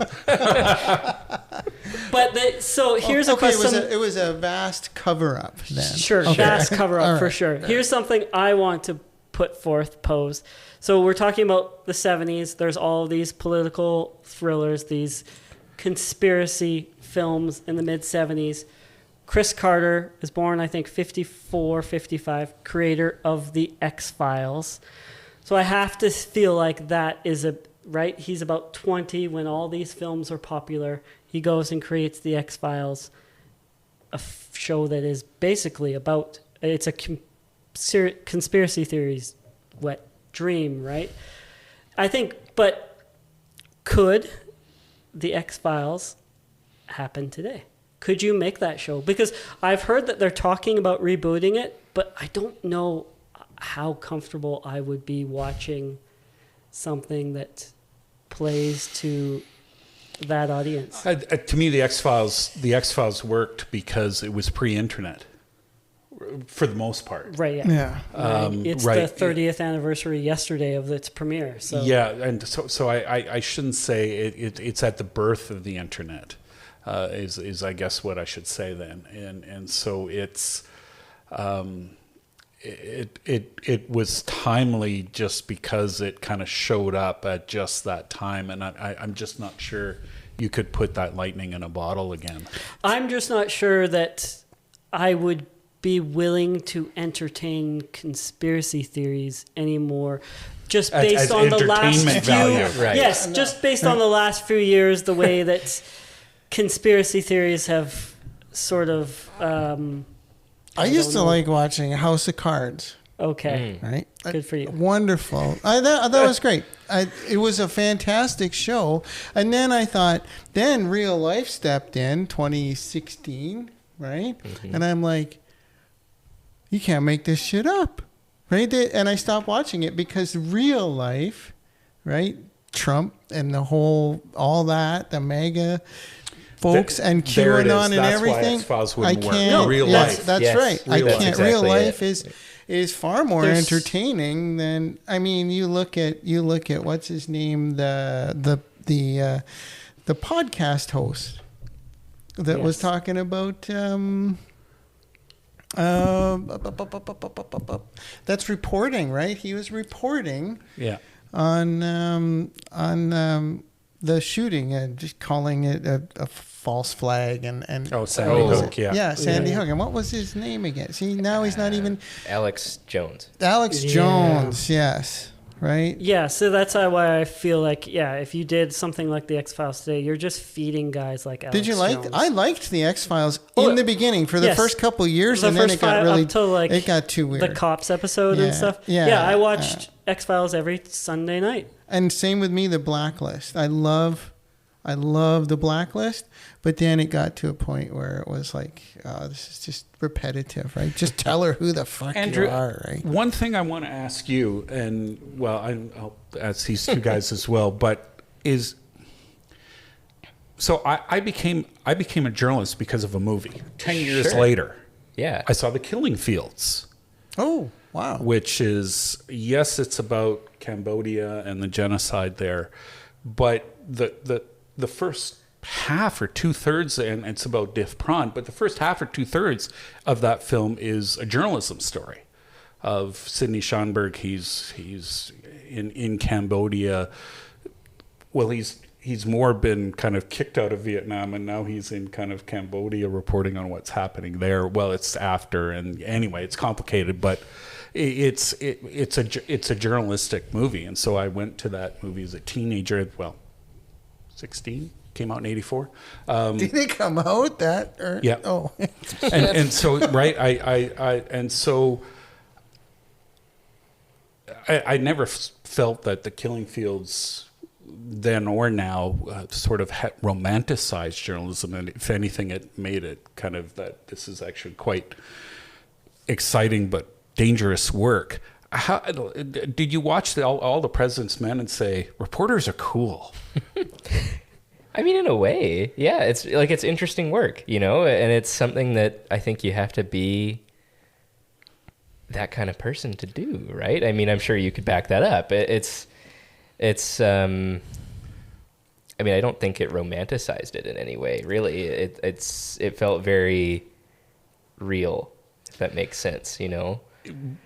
But here's a question. It was a vast cover-up then. Sure, vast cover-up for sure. Here's something I want to pose. So we're talking about the 70s. There's all of these political thrillers, these conspiracy films in the mid-70s. Chris Carter is born, I think, 54, 55, creator of the X-Files. So I have to feel like that is right? He's about 20 when all these films are popular. He goes and creates the X-Files, a show that is basically about, it's a conspiracy theories wet dream, right? I think, but could the X-Files happen today? Could you make that show? Because I've heard that they're talking about rebooting it, but I don't know how comfortable I would be watching something that plays to that audience. To me, the X-Files worked because it was pre-internet, for the most part. Right. Yeah. It's the 30th anniversary yesterday of its premiere. So and so I shouldn't say it's at the birth of the internet. Is I guess what I should say then, and so it's it was timely just because it kind of showed up at just that time, and I'm just not sure you could put that lightning in a bottle again. I'm just not sure that I would be willing to entertain conspiracy theories anymore. just based on the last entertainment few value. Right. yes, just based on the last few years, the way that conspiracy theories have sort of. I used to like watching House of Cards. Okay, Right? good for you. Wonderful. That was great. It was a fantastic show. And then I thought, then Real Life stepped in 2016, right? And I'm like, you can't make this shit up, right? And I stopped watching it because Real Life, right? Trump and all that, the mega folks and There it is. QAnon and That's why everything. X-Files I wouldn't work. can't. No, Real Yes, Life. that's Yes, right. I Real Life. can't. That's Real exactly Life it. is far more entertaining than. I mean, you look at what's his name, the podcast host that was talking about. That's reporting, right? He was reporting Yeah. on the shooting, just calling it a false flag and Sandy Hook, yeah. Sandy Hook. And what was his name again? See, now he's not even Alex Jones. Alex Jones. Yes, right. Yeah, so that's why I feel like, if you did something like the X-Files today, you're just feeding guys like Alex Did you like? Jones. I liked the X-Files in the beginning for the first couple of years, The and then first it got five really up to, like, it got too weird. the Cops episode and stuff. Yeah, I watched X-Files every Sunday night. And same with me, the Blacklist. I love the Blacklist, but then it got to a point where it was like, this is just repetitive, right? Just tell her who the fuck Andrew, you are, right? One thing I want to ask you, and I'll ask these two guys as well, but is so I became a journalist because of a movie. 10 years later, I saw The Killing Fields. Oh, wow. Which is, yes, it's about Cambodia and the genocide there, but the first half or 2/3, and it's about Diff Prawn, but the first half or 2/3 of that film is a journalism story of Sidney Schonberg. He's in Cambodia. Well, he's more been kind of kicked out of Vietnam, and now he's in kind of Cambodia reporting on what's happening there. Well, it's after, and anyway, it's complicated, but it's a journalistic movie, and so I went to that movie as a teenager. Well, 16, came out in 84. Did it come out that? Or, yeah. Oh. and so right, I never felt that The Killing Fields then or now sort of romanticized journalism, and if anything, it made it kind of that this is actually quite exciting but dangerous work. How did you watch all the President's Men and say reporters are cool? I mean, in a way, yeah. It's interesting work, and it's something that I think you have to be that kind of person to do, right? I mean, I'm sure you could back that up. It's I mean, I don't think it romanticized it in any way, really. It felt very real, if that makes sense,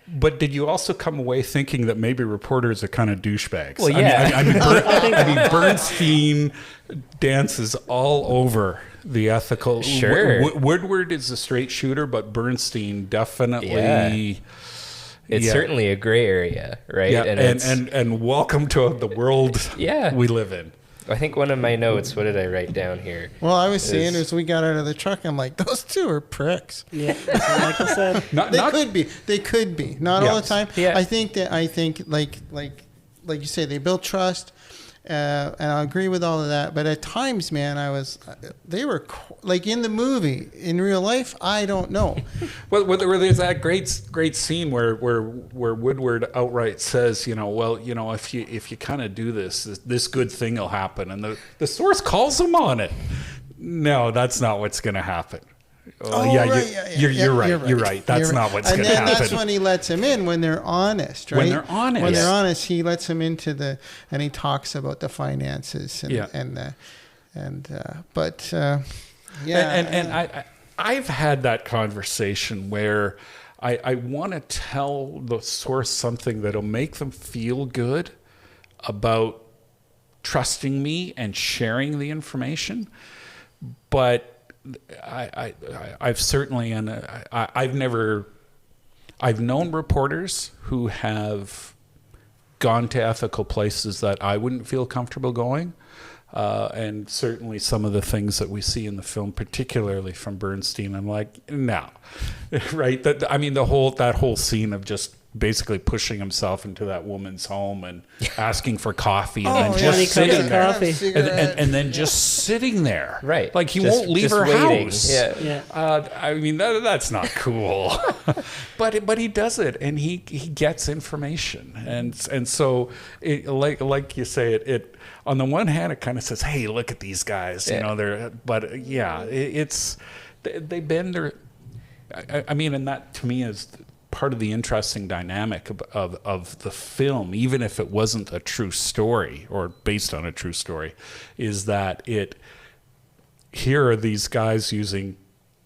But did you also come away thinking that maybe reporters are kind of douchebags? Well, yeah. I mean, Bernstein dances all over the ethical. Sure. Woodward is a straight shooter, but Bernstein definitely. Yeah. It's certainly a gray area, right? Yeah, and welcome to the world we live in. I think one of my notes, what did I write down here? Well, I was saying as we got out of the truck, I'm like, those two are pricks. Yeah, that's what Michael said. They could be. Not all the time. Yeah. I think like you say, they build trust, and I agree with all of that. But at times, man, they were like in the movie. In real life, I don't know. Well, there's that great scene where Woodward outright says, if you kind of do this good thing will happen, and the source calls him on it. No, that's not what's going to happen. You're right. That's not what's going to happen. And then that's when he lets him in, when they're honest, right? When they're honest, he lets him into and he talks about the finances I've had that conversation where I want to tell the source something that'll make them feel good about trusting me and sharing the information, but I've certainly, and I've known reporters who have gone to ethical places that I wouldn't feel comfortable going. And certainly some of the things that we see in the film, particularly from Bernstein, I'm like, no, right? That whole scene of just basically pushing himself into that woman's home and asking for coffee and then just sitting there, and then just sitting there, right? Like he won't leave her waiting. house. Yeah. I mean, that's not cool, but he does it, and he gets information, and so like you say, it on the one hand, it kind of says, hey, look at these guys, you know, they bend their. I mean, and that to me is part of the interesting dynamic of the film, even if it wasn't a true story or based on a true story, is that here are these guys using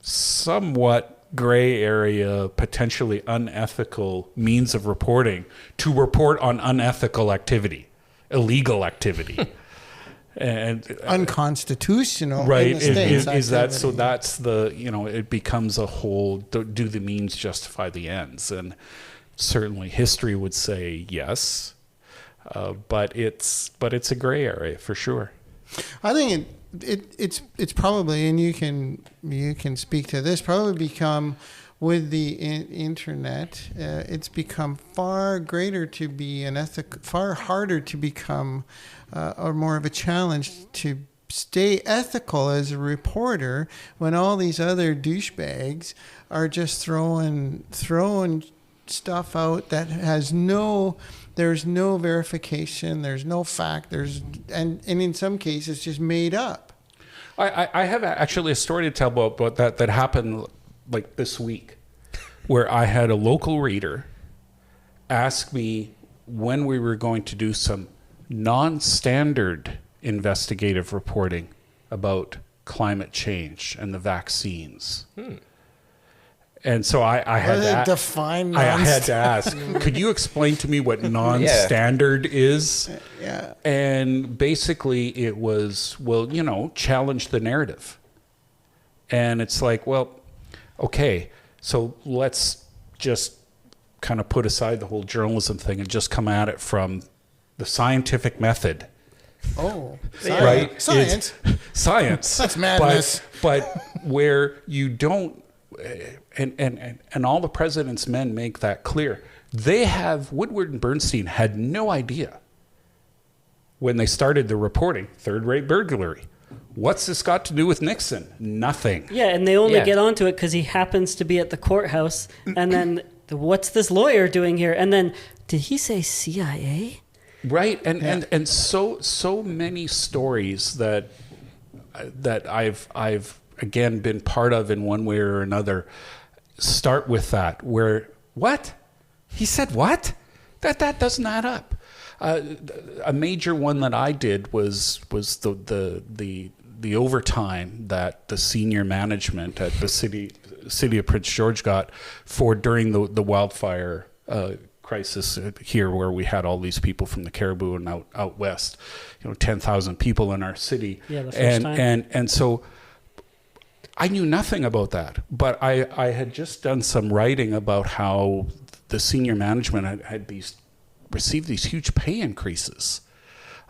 somewhat gray area, potentially unethical means of reporting to report on unethical activity, illegal activity. And unconstitutional, right? In the States, is that so? That's it becomes a whole. Do the means justify the ends? And certainly, history would say yes, but it's a gray area for sure. I think it's probably, and you can speak to this. Probably become with the internet, it's become far greater to be far harder to become, or more of a challenge to stay ethical as a reporter when all these other douchebags are just throwing stuff out that has there's no verification, there's no fact, and in some cases just made up. I have actually a story to tell about that happened like this week, where I had a local reader ask me when we were going to do some non-standard investigative reporting about climate change and the vaccines. And so I had to ask, could you explain to me what non-standard is? Yeah. And basically it was, challenge the narrative. And it's like, well, okay, so let's just kind of put aside the whole journalism thing and just come at it from the scientific method. Oh, right? Science. Science. That's madness. But where you don't, and all the president's men make that clear. Woodward and Bernstein had no idea when they started the reporting, third-rate burglary. What's this got to do with Nixon? Nothing. Yeah, and they only get onto it because he happens to be at the courthouse. And then, what's this lawyer doing here? And then, did he say CIA? Right, and so many stories that I've again been part of in one way or another start with that. Where what? He said what? That doesn't add up. A major one that I did was the overtime that the senior management at the city of Prince George got for during the wildfire crisis here, where we had all these people from the Cariboo and out west, 10,000 people in our city. Yeah, the first time. And so I knew nothing about that, but I had just done some writing about how the senior management had received these huge pay increases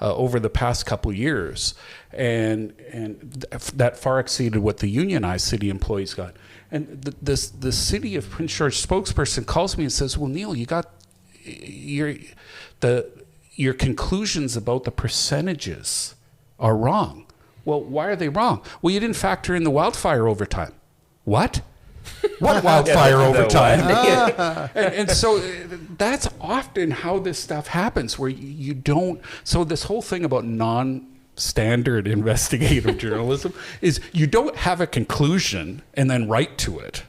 over the past couple years, and that far exceeded what the unionized city employees got. And the city of Prince George spokesperson calls me and says, "Well, Neil, you got your conclusions about the percentages are wrong." Well, why are they wrong? Well, you didn't factor in the wildfire overtime. What? What wildfire overtime? And so that's often how this stuff happens, where you don't. So this whole thing about non-standard investigative journalism is you don't have a conclusion and then write to it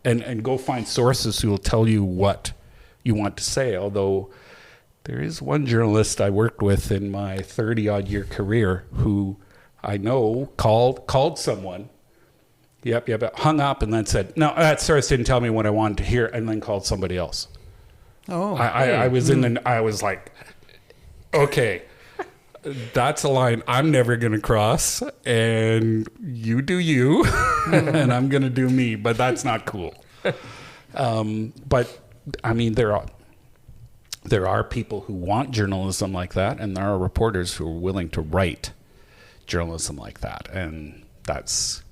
and go find sources who will tell you what you want to say. Although there is one journalist I worked with in my 30-odd year career who I know called someone. Yep. Hung up and then said, "No, that source didn't tell me what I wanted to hear," and then called somebody else. Oh, I was I was like, okay, that's a line I'm never going to cross, and you do you, and I'm going to do me, but that's not cool. But I mean, there there are people who want journalism like that, and there are reporters who are willing to write journalism like that, and that's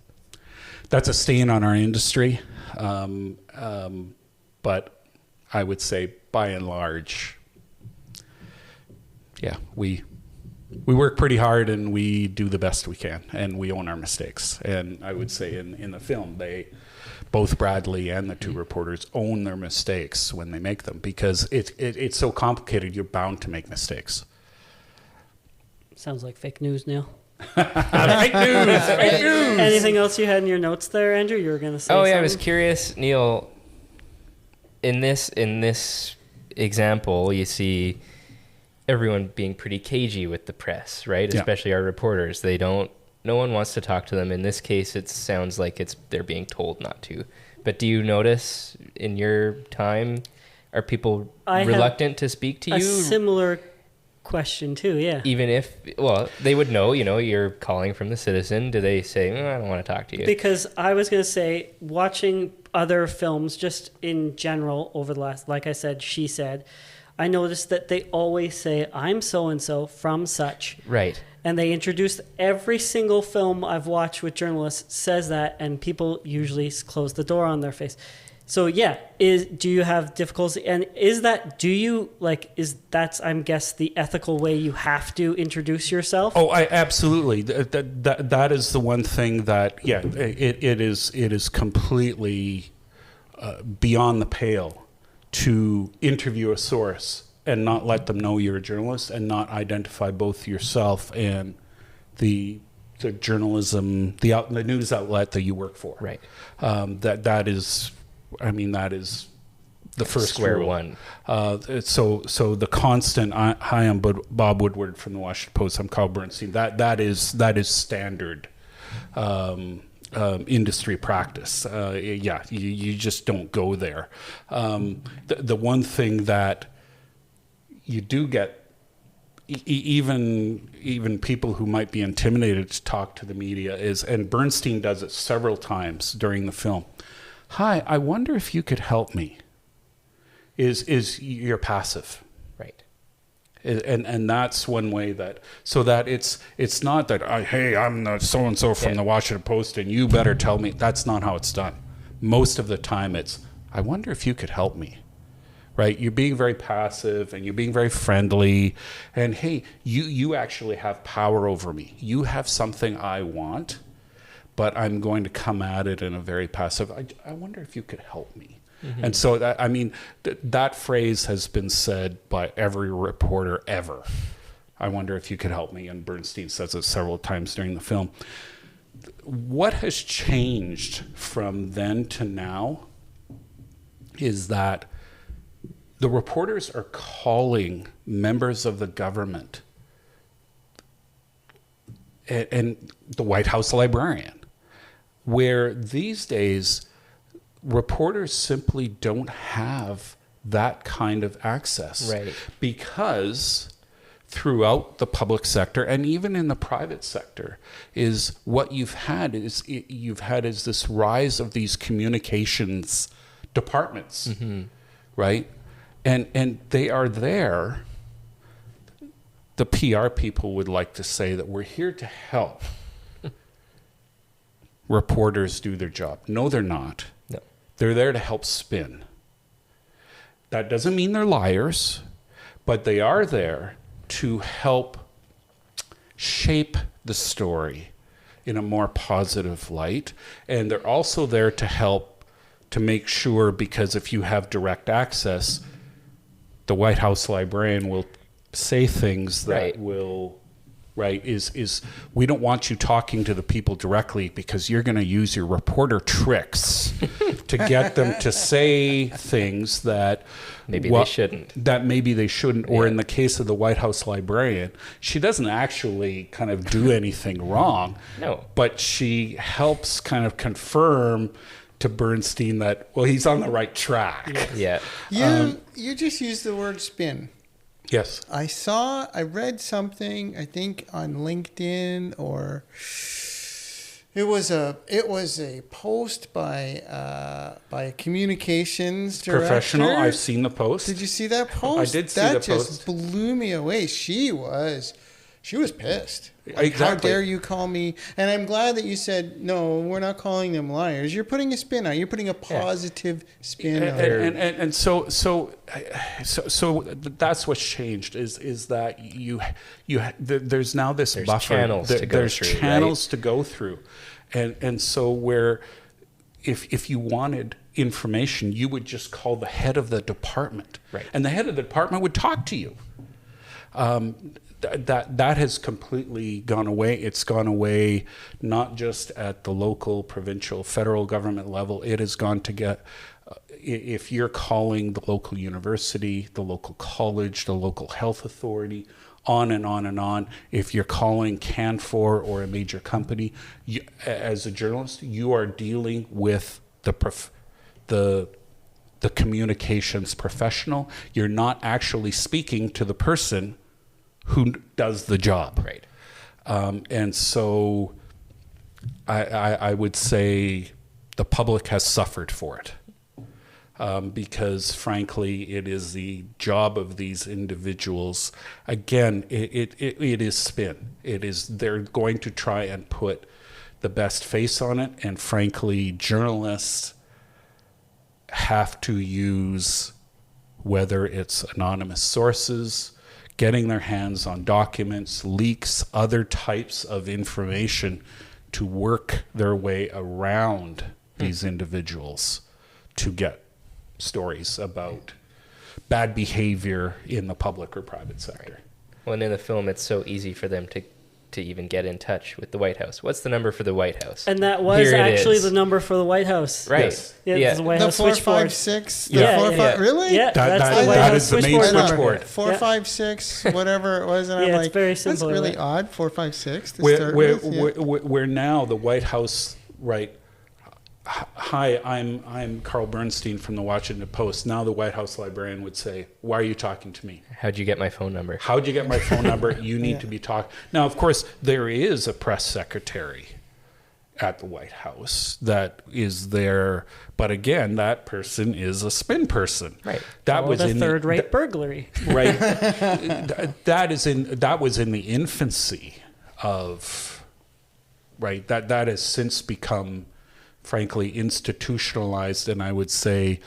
a stain on our industry. But I would say, by and large, yeah, we work pretty hard and we do the best we can, and we own our mistakes. And I would say in the film, both Bradley and the two reporters own their mistakes when they make them, because it's so complicated. You're bound to make mistakes. Sounds like fake news, Neil. Fake news! Fake news! Anything else you had in your notes there, Andrew? You were going to say something? I was curious, Neil. In this example, you see everyone being pretty cagey with the press, right? Yeah. Especially our reporters. No one wants to talk to them. In this case, it sounds like they're being told not to. But do you notice in your time, are people reluctant to speak to you? A similar question too, yeah. Even if, they would know, you're calling from the Citizen. Do they say, I don't want to talk to you? Because I was going to say, watching other films just in general over the last, like I said, She Said, I noticed that they always say, I'm so-and-so from such. Right. And they introduce every single film I've watched with journalists says that, and people usually close the door on their face. So yeah, do you have difficulty? And I'm guess the ethical way you have to introduce yourself? Oh, absolutely. That is the one thing that, it is completely beyond the pale to interview a source and not let them know you're a journalist, and not identify both yourself and the journalism, the news outlet that you work for. Right. That is the first square rule. one. So the constant, hi, I'm Bob Woodward from the Washington Post, I'm Carl Bernstein. That is standard industry practice. You just don't go there. The one thing that you do get, even people who might be intimidated to talk to the media, is, and Bernstein does it several times during the film, hi, I wonder if you could help me, is you're passive. Right. And that's one way that it's not that, hey, I'm the so-and-so from the Washington Post and you better tell me. That's not how it's done. Most of the time it's, I wonder if you could help me, right? You're being very passive and you're being very friendly, and hey, you actually have power over me. You have something I want, but I'm going to come at it in a very passive, I wonder if you could help me. Mm-hmm. And so that phrase has been said by every reporter ever. I wonder if you could help me. And Bernstein says it several times during the film. What has changed from then to now is that the reporters are calling members of the government and the White House librarian, where these days reporters simply don't have that kind of access. Right. Because throughout the public sector and even in the private sector, is what you've had is this rise of these communications departments, mm-hmm. right? And they are there. The PR people would like to say that we're here to help reporters do their job. No, they're not. No. They're there to help spin. That doesn't mean they're liars, but they are there to help shape the story in a more positive light. And they're also there to help to make sure, because if you have direct access, the White House librarian will say things that right. will, right, is we don't want you talking to the people directly because you're going to use your reporter tricks to get them to say things that maybe they shouldn't. That maybe they shouldn't. Or in the case of the White House librarian, she doesn't actually kind of do anything wrong. No. But she helps kind of confirm to Bernstein that, well, he's on the right track. Yeah. You just used the word spin. Yes. I read something, I think on LinkedIn or It was a post by a communications director. Professional. I've seen the post. Did you see that post? I did see the post. That just blew me away. She was pissed. Like, Exactly. how dare you call me? And I'm glad that you said, no, we're not calling them liars. You're putting a spin on it. You're putting a positive spin on it. And so that's what's changed is that there's now this buffer. Channels to go there's through, channels right? to go through, and so where if you wanted information, you would just call the head of the department, right? And the head of the department would talk to you. That has completely gone away. It's gone away not just at the local, provincial, federal government level. It has gone to get, if you're calling the local university, the local college, the local health authority, on and on and on. If you're calling Canfor or a major company, as a journalist, you are dealing with the communications professional. You're not actually speaking to the person who does the job. Right. And so I would say the public has suffered for it. Because frankly, it is the job of these individuals. Again, it is spin. They're going to try and put the best face on it. And frankly, journalists have to use, whether it's anonymous sources, getting their hands on documents, leaks, other types of information to work their way around these individuals to get stories about bad behavior in the public or private sector. Right. Well, and in the film, it's so easy for them to even get in touch with the White House. What's the number for the White House? And that was actually the number for the White House. Right. Yes. Yeah, the White The House switchboard. 456. Yeah, Really? that's the White that House is the main switchboard. 456, whatever it was, and I'm it's like, very that's simple, really right? odd. 456. To start with, Where now the White House, right? Hi, I'm Carl Bernstein from the Washington Post. Now the White House librarian would say, "Why are you talking to me? How'd you get my phone number? How'd you get my phone number? You need to be talking." Now, of course, there is a press secretary at the White House that is there, but again, that person is a spin person. Right. That was a in third-rate burglary. Right. that was in the infancy of, right. That has since become, frankly, institutionalized, and I would say,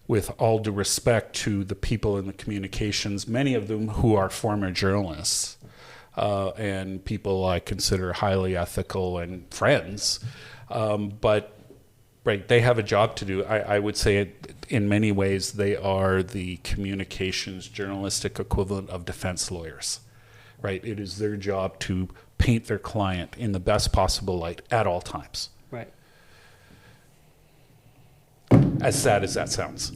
with all due respect to the people in the communications, many of them who are former journalists and people I consider highly ethical and friends, but right, they have a job to do. I would say in many ways they are the communications journalistic equivalent of defense lawyers, right? It is their job to paint their client in the best possible light at all times. Right. As sad as that sounds.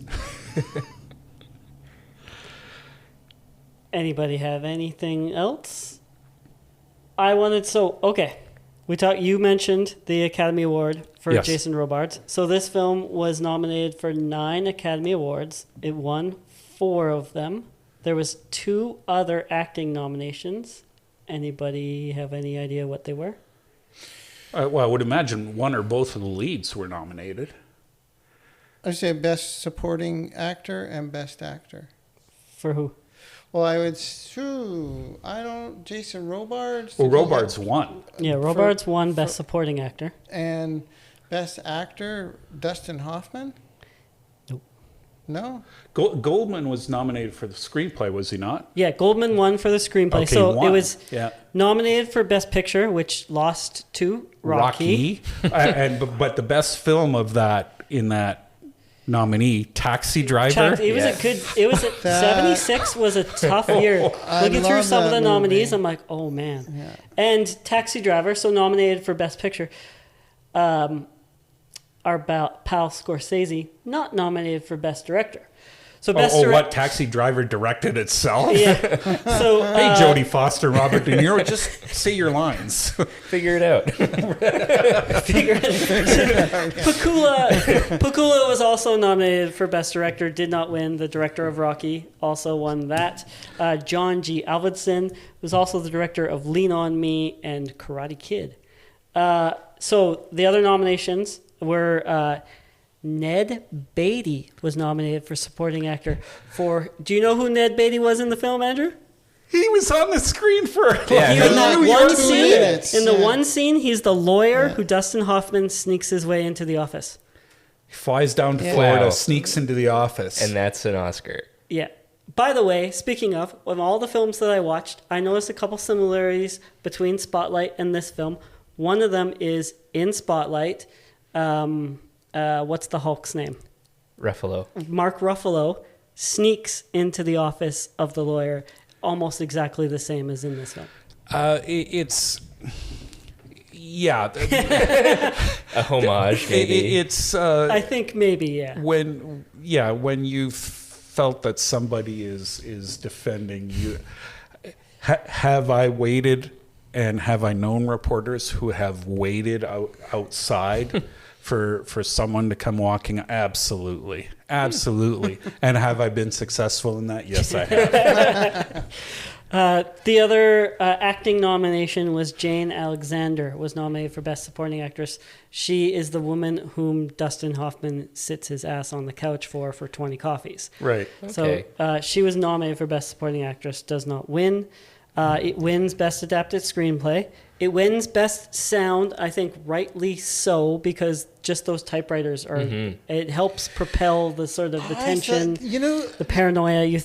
Anybody have anything else? You mentioned the Academy Award for Yes. Jason Robards. So this film was nominated for 9 Academy Awards. It won 4 of them. There was 2 other acting nominations. Anybody have any idea what they were? Well, I would imagine one or both of the leads were nominated. I would say best supporting actor and best actor. For who? Well, Jason Robards. Well, Robards won. Yeah, Robards won Best Supporting Actor. And best actor, Dustin Hoffman? Nope. No? Goldman was nominated for the screenplay, was he not? Yeah, Goldman won for the screenplay. Okay, so won. it was Yeah. nominated for Best Picture, which lost to Rocky. But the best film of that, in that nominee, Taxi Driver. It was 76 was a tough year. Looking through some of the nominees, I'm like, oh man. Yeah. And Taxi Driver, so nominated for Best Picture. Our pal Scorsese, not nominated for Best Director. So what Taxi Driver directed itself? Yeah. So Hey, Jodie Foster, Robert De Niro, just say your lines. Figure it out. Pakula was also nominated for Best Director, did not win. The director of Rocky also won that. John G. Avildsen was also the director of Lean on Me and Karate Kid. So the other nominations were Ned Beatty was nominated for supporting actor for. Do you know who Ned Beatty was in the film, Andrew? He was on the screen for In that one scene, minutes. in the one scene, he's the lawyer who Dustin Hoffman sneaks his way into the office. He flies down to Florida, Wow. sneaks into the office. And that's an Oscar. Yeah. By the way, speaking of all the films that I watched, I noticed a couple similarities between Spotlight and this film. One of them is in Spotlight. What's the Hulk's name? Ruffalo. Mark Ruffalo sneaks into the office of the lawyer, almost exactly the same as in this film. It's yeah, A homage, maybe. it's I think maybe, yeah. when you felt that somebody is defending you. Have I waited and have I known reporters who have waited outside for someone to come walking? Absolutely. And have I been successful in that? Yes, I have. The other acting nomination was Jane Alexander, was nominated for Best Supporting Actress. She is the woman whom Dustin Hoffman sits his ass on the couch for 20 coffees. Right. Okay. So she was nominated for Best Supporting Actress, does not win. It wins Best Adapted Screenplay. It wins Best Sound, I think rightly so, because just those typewriters are, it helps propel the sort of the tension, the paranoia.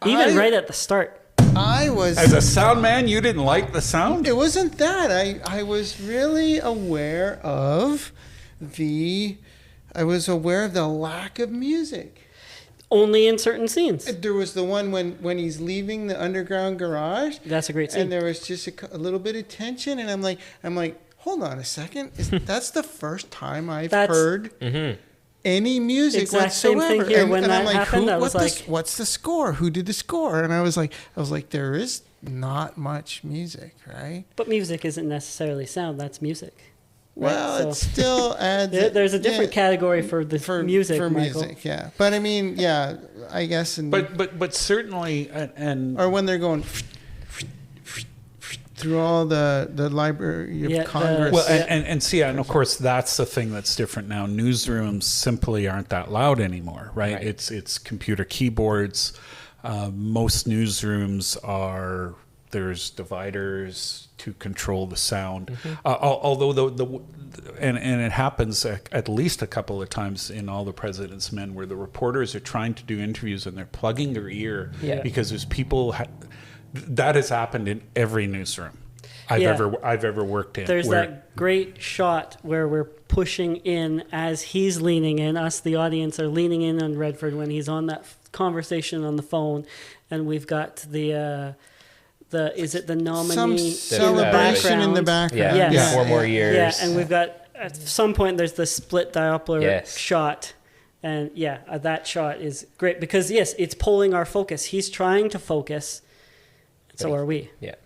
Even right at the start. As a sound man, you didn't like the sound? It wasn't that. I was really aware of the lack of music. Only in certain scenes. There was the one when he's leaving the underground garage. That's a great scene. And there was just a little bit of tension, and I'm like, hold on a second. That's the first time I've heard any music exact same whatsoever. thing here. And when that I'm like, happened, I was like, what's the score? Who did the score? And I was like, there is not much music, right? but music isn't necessarily sound. That's music. Well, So- it still adds. There's a different category for the music, for Michael. music, yeah. But I mean, yeah, I guess. But certainly, and or when they're going through all the Library of Congress. well, and see, and of course, that's the thing that's different now. Newsrooms simply aren't that loud anymore, right? It's computer keyboards. Most newsrooms there's dividers to control the sound. Although and it happens at least a couple of times in All the President's Men where the reporters are trying to do interviews and they're plugging their ear because there's people. That has happened in every newsroom I've ever worked in. There's that great shot where we're pushing in as he's leaning in. Us, the audience, are leaning in on Redford when he's on that conversation on the phone, and we've got the nominee celebration in the background. Yeah, Yes. 4 more years. Yeah, and we've got at some point there's the split Doppler shot. And that shot is great because it's pulling our focus. He's trying to focus. So are we. Yeah.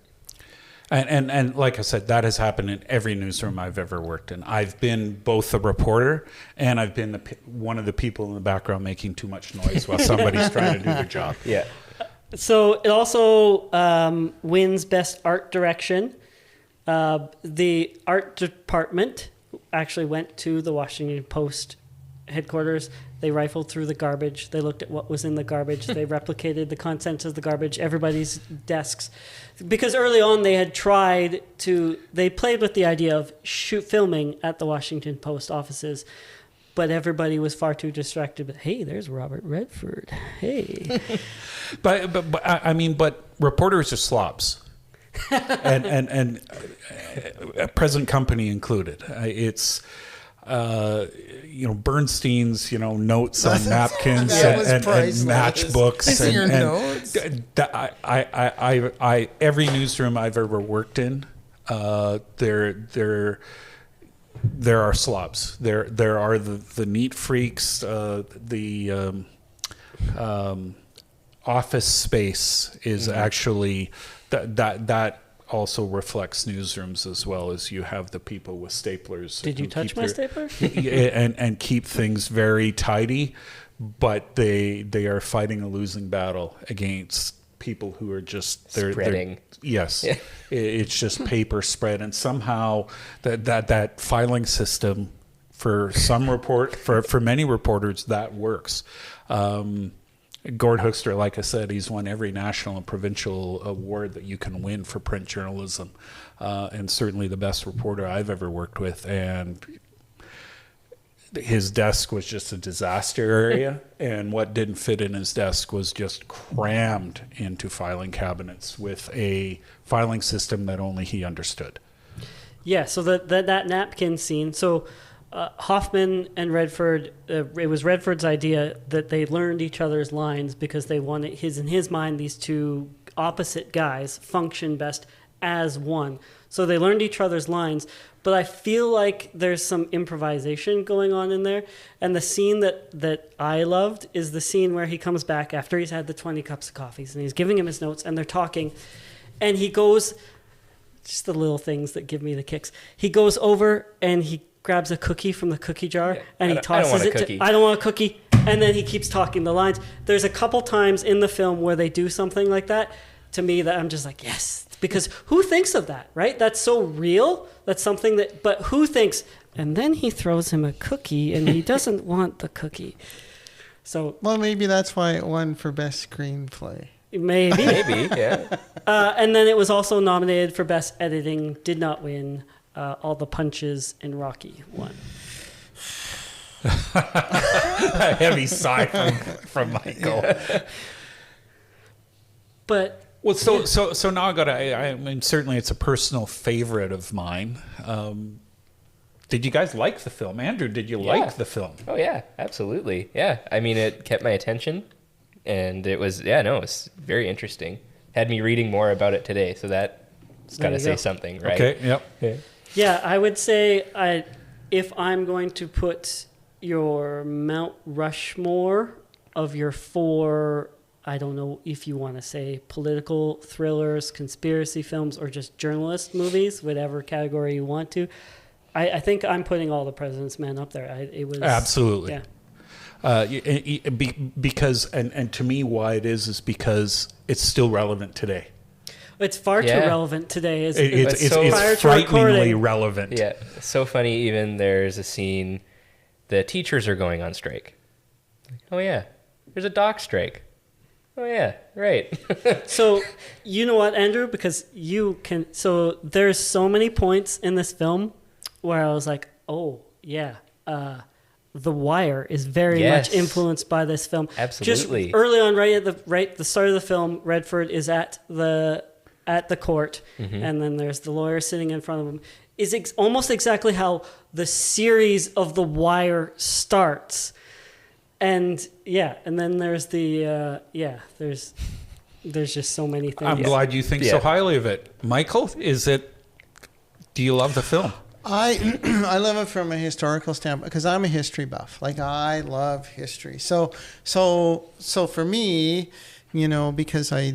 And like I said, that has happened in every newsroom I've ever worked in. I've been both a reporter and I've been one of the people in the background making too much noise while somebody's trying to do their job. Yeah. So it also wins Best Art Direction. The art department actually went to the Washington Post headquarters. They rifled through the garbage. They looked at what was in the garbage. They replicated the contents of the garbage, everybody's desks. Because early on they had they played with the idea of filming at the Washington Post offices, but everybody was far too distracted. But hey, there's Robert Redford. Hey. but reporters are slobs. and present company included. It's Bernstein's notes on napkins and matchbooks. These are your notes. Every newsroom I've ever worked in, there are slobs. There are the neat freaks. The office space is actually that also reflects newsrooms as well, as you have the people with staplers. Did you touch my stapler? and keep things very tidy, but they are fighting a losing battle against people who are just spreading. Yes, it's just paper spread, and somehow that filing system for many reporters that works. Gord Hoekster, like I said, he's won every national and provincial award that you can win for print journalism, and certainly the best reporter I've ever worked with. And his desk was just a disaster area, and what didn't fit in his desk was just crammed into filing cabinets with a filing system that only he understood. Yeah, so that napkin scene. So Hoffman and Redford, it was Redford's idea that they learned each other's lines because they wanted in his mind, these two opposite guys function best as one. So they learned each other's lines, but I feel like there's some improvisation going on in there. And the scene that I loved is the scene where he comes back after he's had the 20 cups of coffees and he's giving him his notes and they're talking, and he goes, just the little things that give me the kicks. He goes over and he grabs a cookie from the cookie jar and he tosses it to, I don't want a cookie. And then he keeps talking the lines. There's a couple times in the film where they do something like that to me that I'm just like, yes, because who thinks of that, right? That's so real. That's something that, but who thinks, and then he throws him a cookie and he doesn't want the cookie. So, well, maybe that's why it won for best screenplay. Maybe, yeah. And then it was also nominated for best editing, did not win. All the punches in Rocky won. A heavy sigh from Michael. Yeah. But well, so now I mean, certainly it's a personal favorite of mine. Did you guys like the film, Andrew? Did you like the film? Oh yeah, absolutely. Yeah, I mean, it kept my attention, and it was it's very interesting. Had me reading more about it today, so that's got to say something, right? Okay. Yep. Yeah. Yeah, I would say if I'm going to put your Mount Rushmore of your 4, I don't know if you want to say political thrillers, conspiracy films, or just journalist movies, whatever category you want to, I think I'm putting All the President's Men up there. It was absolutely. Yeah. Because and to me, why it is because it's still relevant today. It's far too relevant today. It's frighteningly relevant. Yeah, it's so funny. Even there's a scene, the teachers are going on strike. Oh yeah, there's a dock strike. Oh yeah, right. So you know what, Andrew? Because you can. So there's so many points in this film where I was like, oh yeah, The Wire is very much influenced by this film. Absolutely. Just early on, right at the start of the film, Redford is at the court, and then there's the lawyer sitting in front of him. Is almost exactly how the series of The Wire starts. And and then there's the there's just so many things. I'm glad you think so highly of it, Michael. Do you love the film? I love it from a historical standpoint because I'm a history buff. Like, I love history. So for me, because I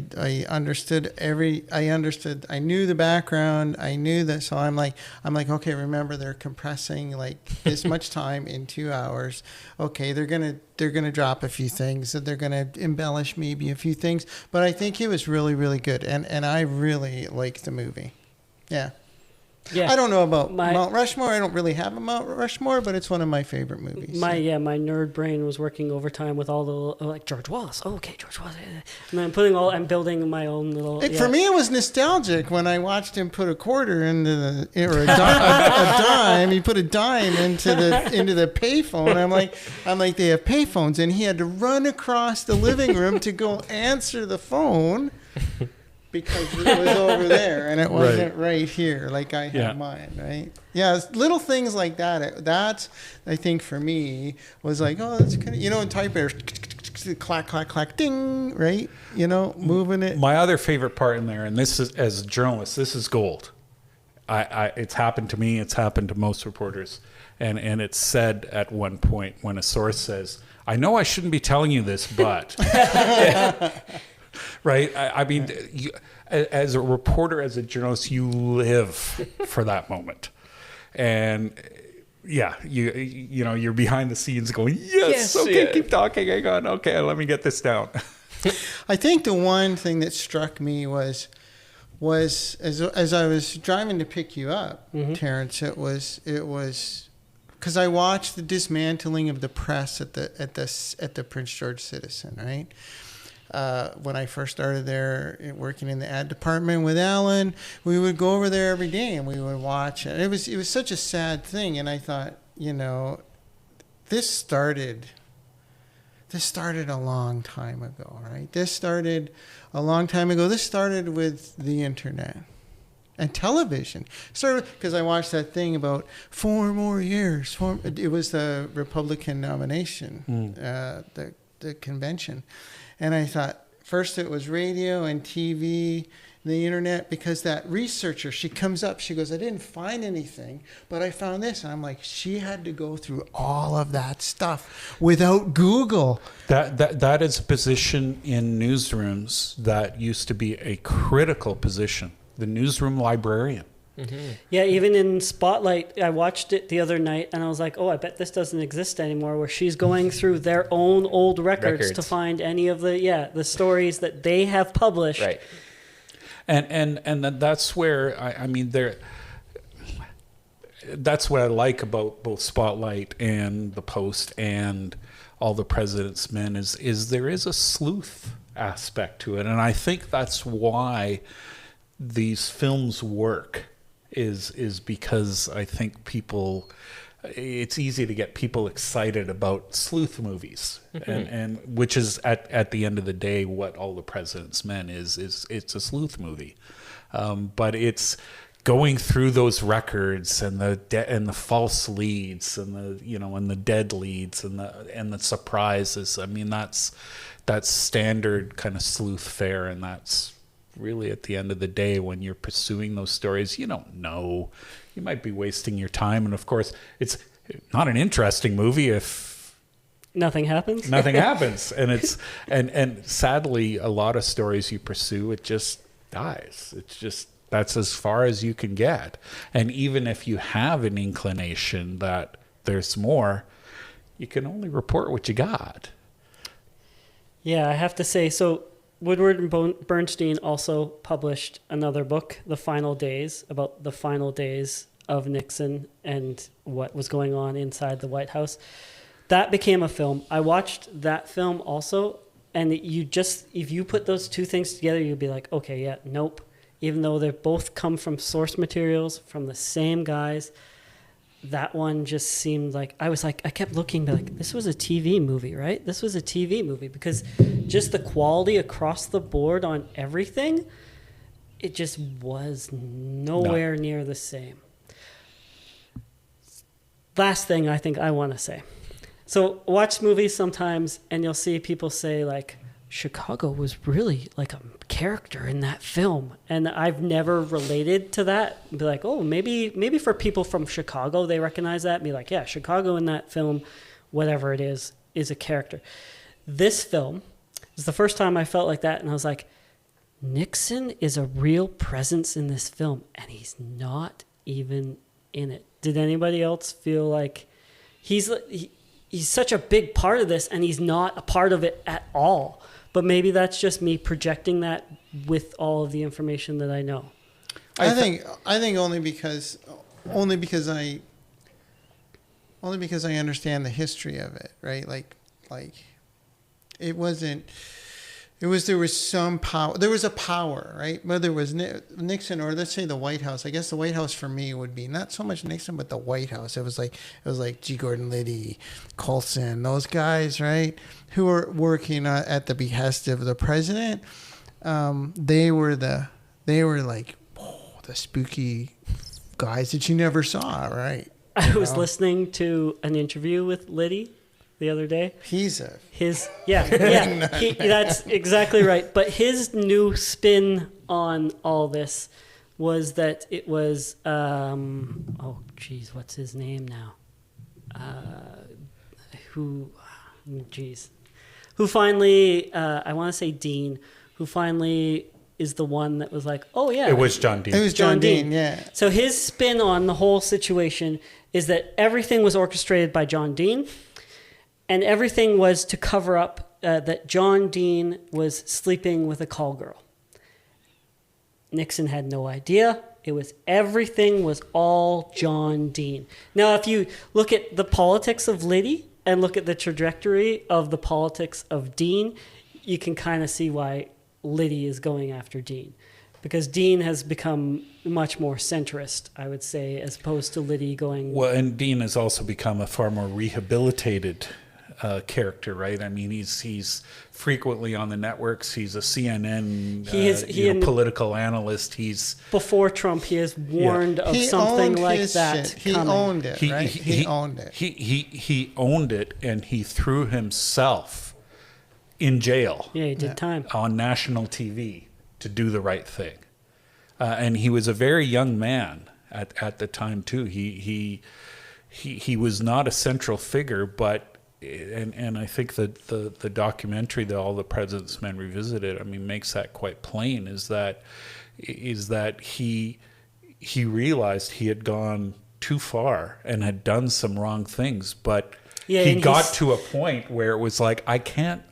knew the background, I knew that. So I'm like, okay, remember, they're compressing like this much time in 2 hours. Okay, they're gonna drop a few things, and they're gonna embellish maybe a few things. But I think it was really, really good, and I really liked the movie. Yeah. Yeah. I don't know about Mount Rushmore. I don't really have a Mount Rushmore, but it's one of my favorite movies. My nerd brain was working overtime with all the like George Wallace. Oh, okay, George Wallace. And I'm building my own little. For me, it was nostalgic when I watched him put a quarter into a dime. He put a dime into the payphone. I'm like, they have payphones, and he had to run across the living room to go answer the phone. Because it was over there and it wasn't right here like I have mine, right? Yeah, little things like that. That's, I think, for me, was like, oh, that's kind of, in typewriter, clack, clack, clack, ding, right? Moving it. My other favorite part in there, and this is, as a journalist, this is gold. It's happened to me. It's happened to most reporters. And it's said at one point when a source says, I know I shouldn't be telling you this, but... Right? I mean, as a reporter, as a journalist, you live for that moment. And you're behind the scenes going, yes, okay, keep talking, hang on, okay, let me get this down. I think the one thing that struck me was as I was driving to pick you up, Terrence, it was because I watched the dismantling of the press at the Prince George Citizen, right? When I first started there working in the ad department with Alan, we would go over there every day and we would watch it. It was such a sad thing, and I thought, this started a long time ago, right? This started a long time ago. This started with the internet and television. Started because I watched that thing about 4 more years. It was the Republican nomination, the convention. And I thought, first it was radio and TV, the internet, because that researcher, she comes up, she goes, I didn't find anything, but I found this. And I'm like, she had to go through all of that stuff without Google. That is a position in newsrooms that used to be a critical position, the newsroom librarian. Mm-hmm. Yeah, even in Spotlight, I watched it the other night, and I was like, oh, I bet this doesn't exist anymore, where she's going through their own old records to find any of the stories that they have published. Right. And that's where, I mean, that's what I like about both Spotlight and The Post and All the President's Men is there is a sleuth aspect to it. And I think that's why these films work is because I think it's easy to get people excited about sleuth movies, and which is at the end of the day what All the President's Men is it's a sleuth movie, but it's going through those records and the false leads and the dead leads and the surprises. I mean, that's standard kind of sleuth fare, and that's really at the end of the day when you're pursuing those stories, you don't know. You might be wasting your time, and of course, it's not an interesting movie if nothing happens. Nothing happens, and it's and sadly, a lot of stories you pursue, it just dies. It's just that's as far as you can get, and even if you have an inclination that there's more, you can only report what you got. Yeah, I have to say, so Woodward and Bernstein also published another book, The Final Days, about the final days of Nixon and what was going on inside the White House. That became a film. I watched that film also, and if you put those two things together, you'd be like, okay, yeah, nope. Even though they both come from source materials from the same guys, that one just seemed like, I kept looking, like, this was a TV movie, right? This was a TV movie, because just the quality across the board on everything, it just was nowhere near the same. Last thing I think I want to say. So watch movies sometimes and you'll see people say like, Chicago was really like a character in that film. And I've never related to that. Be like, oh, maybe for people from Chicago, they recognize that. Be like, yeah, Chicago in that film, whatever it is a character. This film is the first time I felt like that. And I was like, Nixon is a real presence in this film. And he's not even in it. Did anybody else feel like he's such a big part of this and he's not a part of it at all? But maybe that's just me projecting that with all of the information that I know. I think only because I understand the history of it, right? Like it wasn't. There was some power. There was a power, right? Whether it was Nixon or let's say the White House. I guess the White House for me would be not so much Nixon, but the White House. It was like G. Gordon Liddy, Coulson, those guys, right? Who were working at the behest of the president. They were like the spooky guys that you never saw, right? I was listening to an interview with Liddy the other day. That's exactly right. But his new spin on all this was that it was what's his name now? Who finally I want to say Dean, who finally is the one that was like, oh yeah, it was John Dean. It was John Dean, yeah. So his spin on the whole situation is that everything was orchestrated by John Dean. And everything was to cover up that John Dean was sleeping with a call girl. Nixon had no idea. Everything was all John Dean. Now, if you look at the politics of Liddy and look at the trajectory of the politics of Dean, you can kind of see why Liddy is going after Dean. Because Dean has become much more centrist, I would say, as opposed to Liddy going... Well, and Dean has also become a far more rehabilitated character, right? I mean, he's frequently on the networks. He's a CNN political analyst. He's before Trump. He has warned of something like that. He owned it, right? He owned it. He owned it, and he threw himself in jail. Yeah, he did time on national TV to do the right thing, and he was a very young man at the time too. He was not a central figure, but. And I think that the documentary that All the President's Men Revisited, I mean, makes that quite plain. Is that he realized he had gone too far and had done some wrong things, but he got to a point where it was like, I can't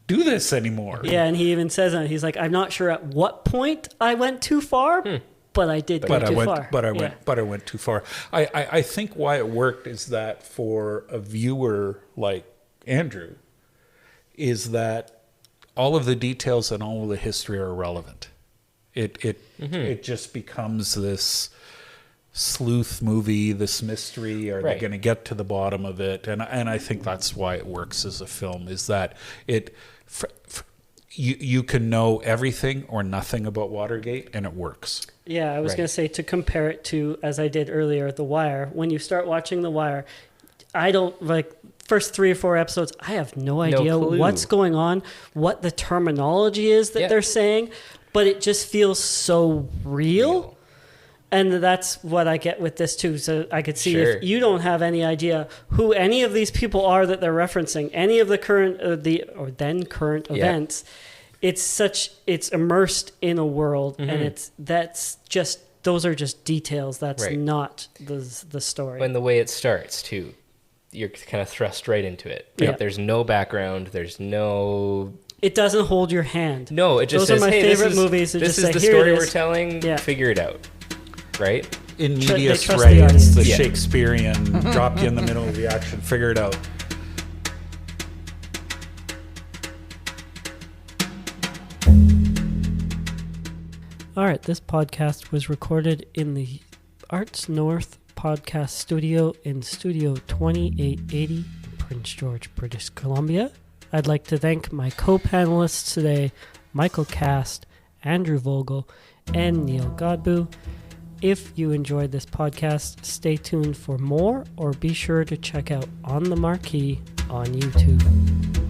do this anymore. Yeah, and he even says, he's like, I'm not sure at what point I went too far. But I did go too far. But I went too far. I think why it worked is that for a viewer like Andrew, is that all of the details and all of the history are irrelevant. It just becomes this sleuth movie, this mystery. Are they going to get to the bottom of it? And I think that's why it works as a film. Is that it. You can know everything or nothing about Watergate, and it works. Yeah, I was going to say, to compare it to, as I did earlier, The Wire. When you start watching The Wire, I don't, first 3 or 4 episodes, I have no idea what's going on, what the terminology is that they're saying, but it just feels so real. And that's what I get with this too. So I could see if you don't have any idea who any of these people are that they're referencing, any of the current current events, it's immersed in a world, and those are just details. That's not the story. And the way it starts too, you're kind of thrust right into it. Right? Yeah. There's no background. There's no. It doesn't hold your hand. No, it just those says, are my favorite movies. This is the story we're telling. Yeah. Figure it out. Right? In medias res, the Shakespearean drop you in the middle of the action, figure it out. All right, this podcast was recorded in the Arts North podcast studio in Studio 2880 in Prince George, British Columbia. I'd like to thank my co-panelists today, Michael Cast, Andrew Vogel, and Neil Godbout. If you enjoyed this podcast, stay tuned for more, or be sure to check out On the Marquee on YouTube.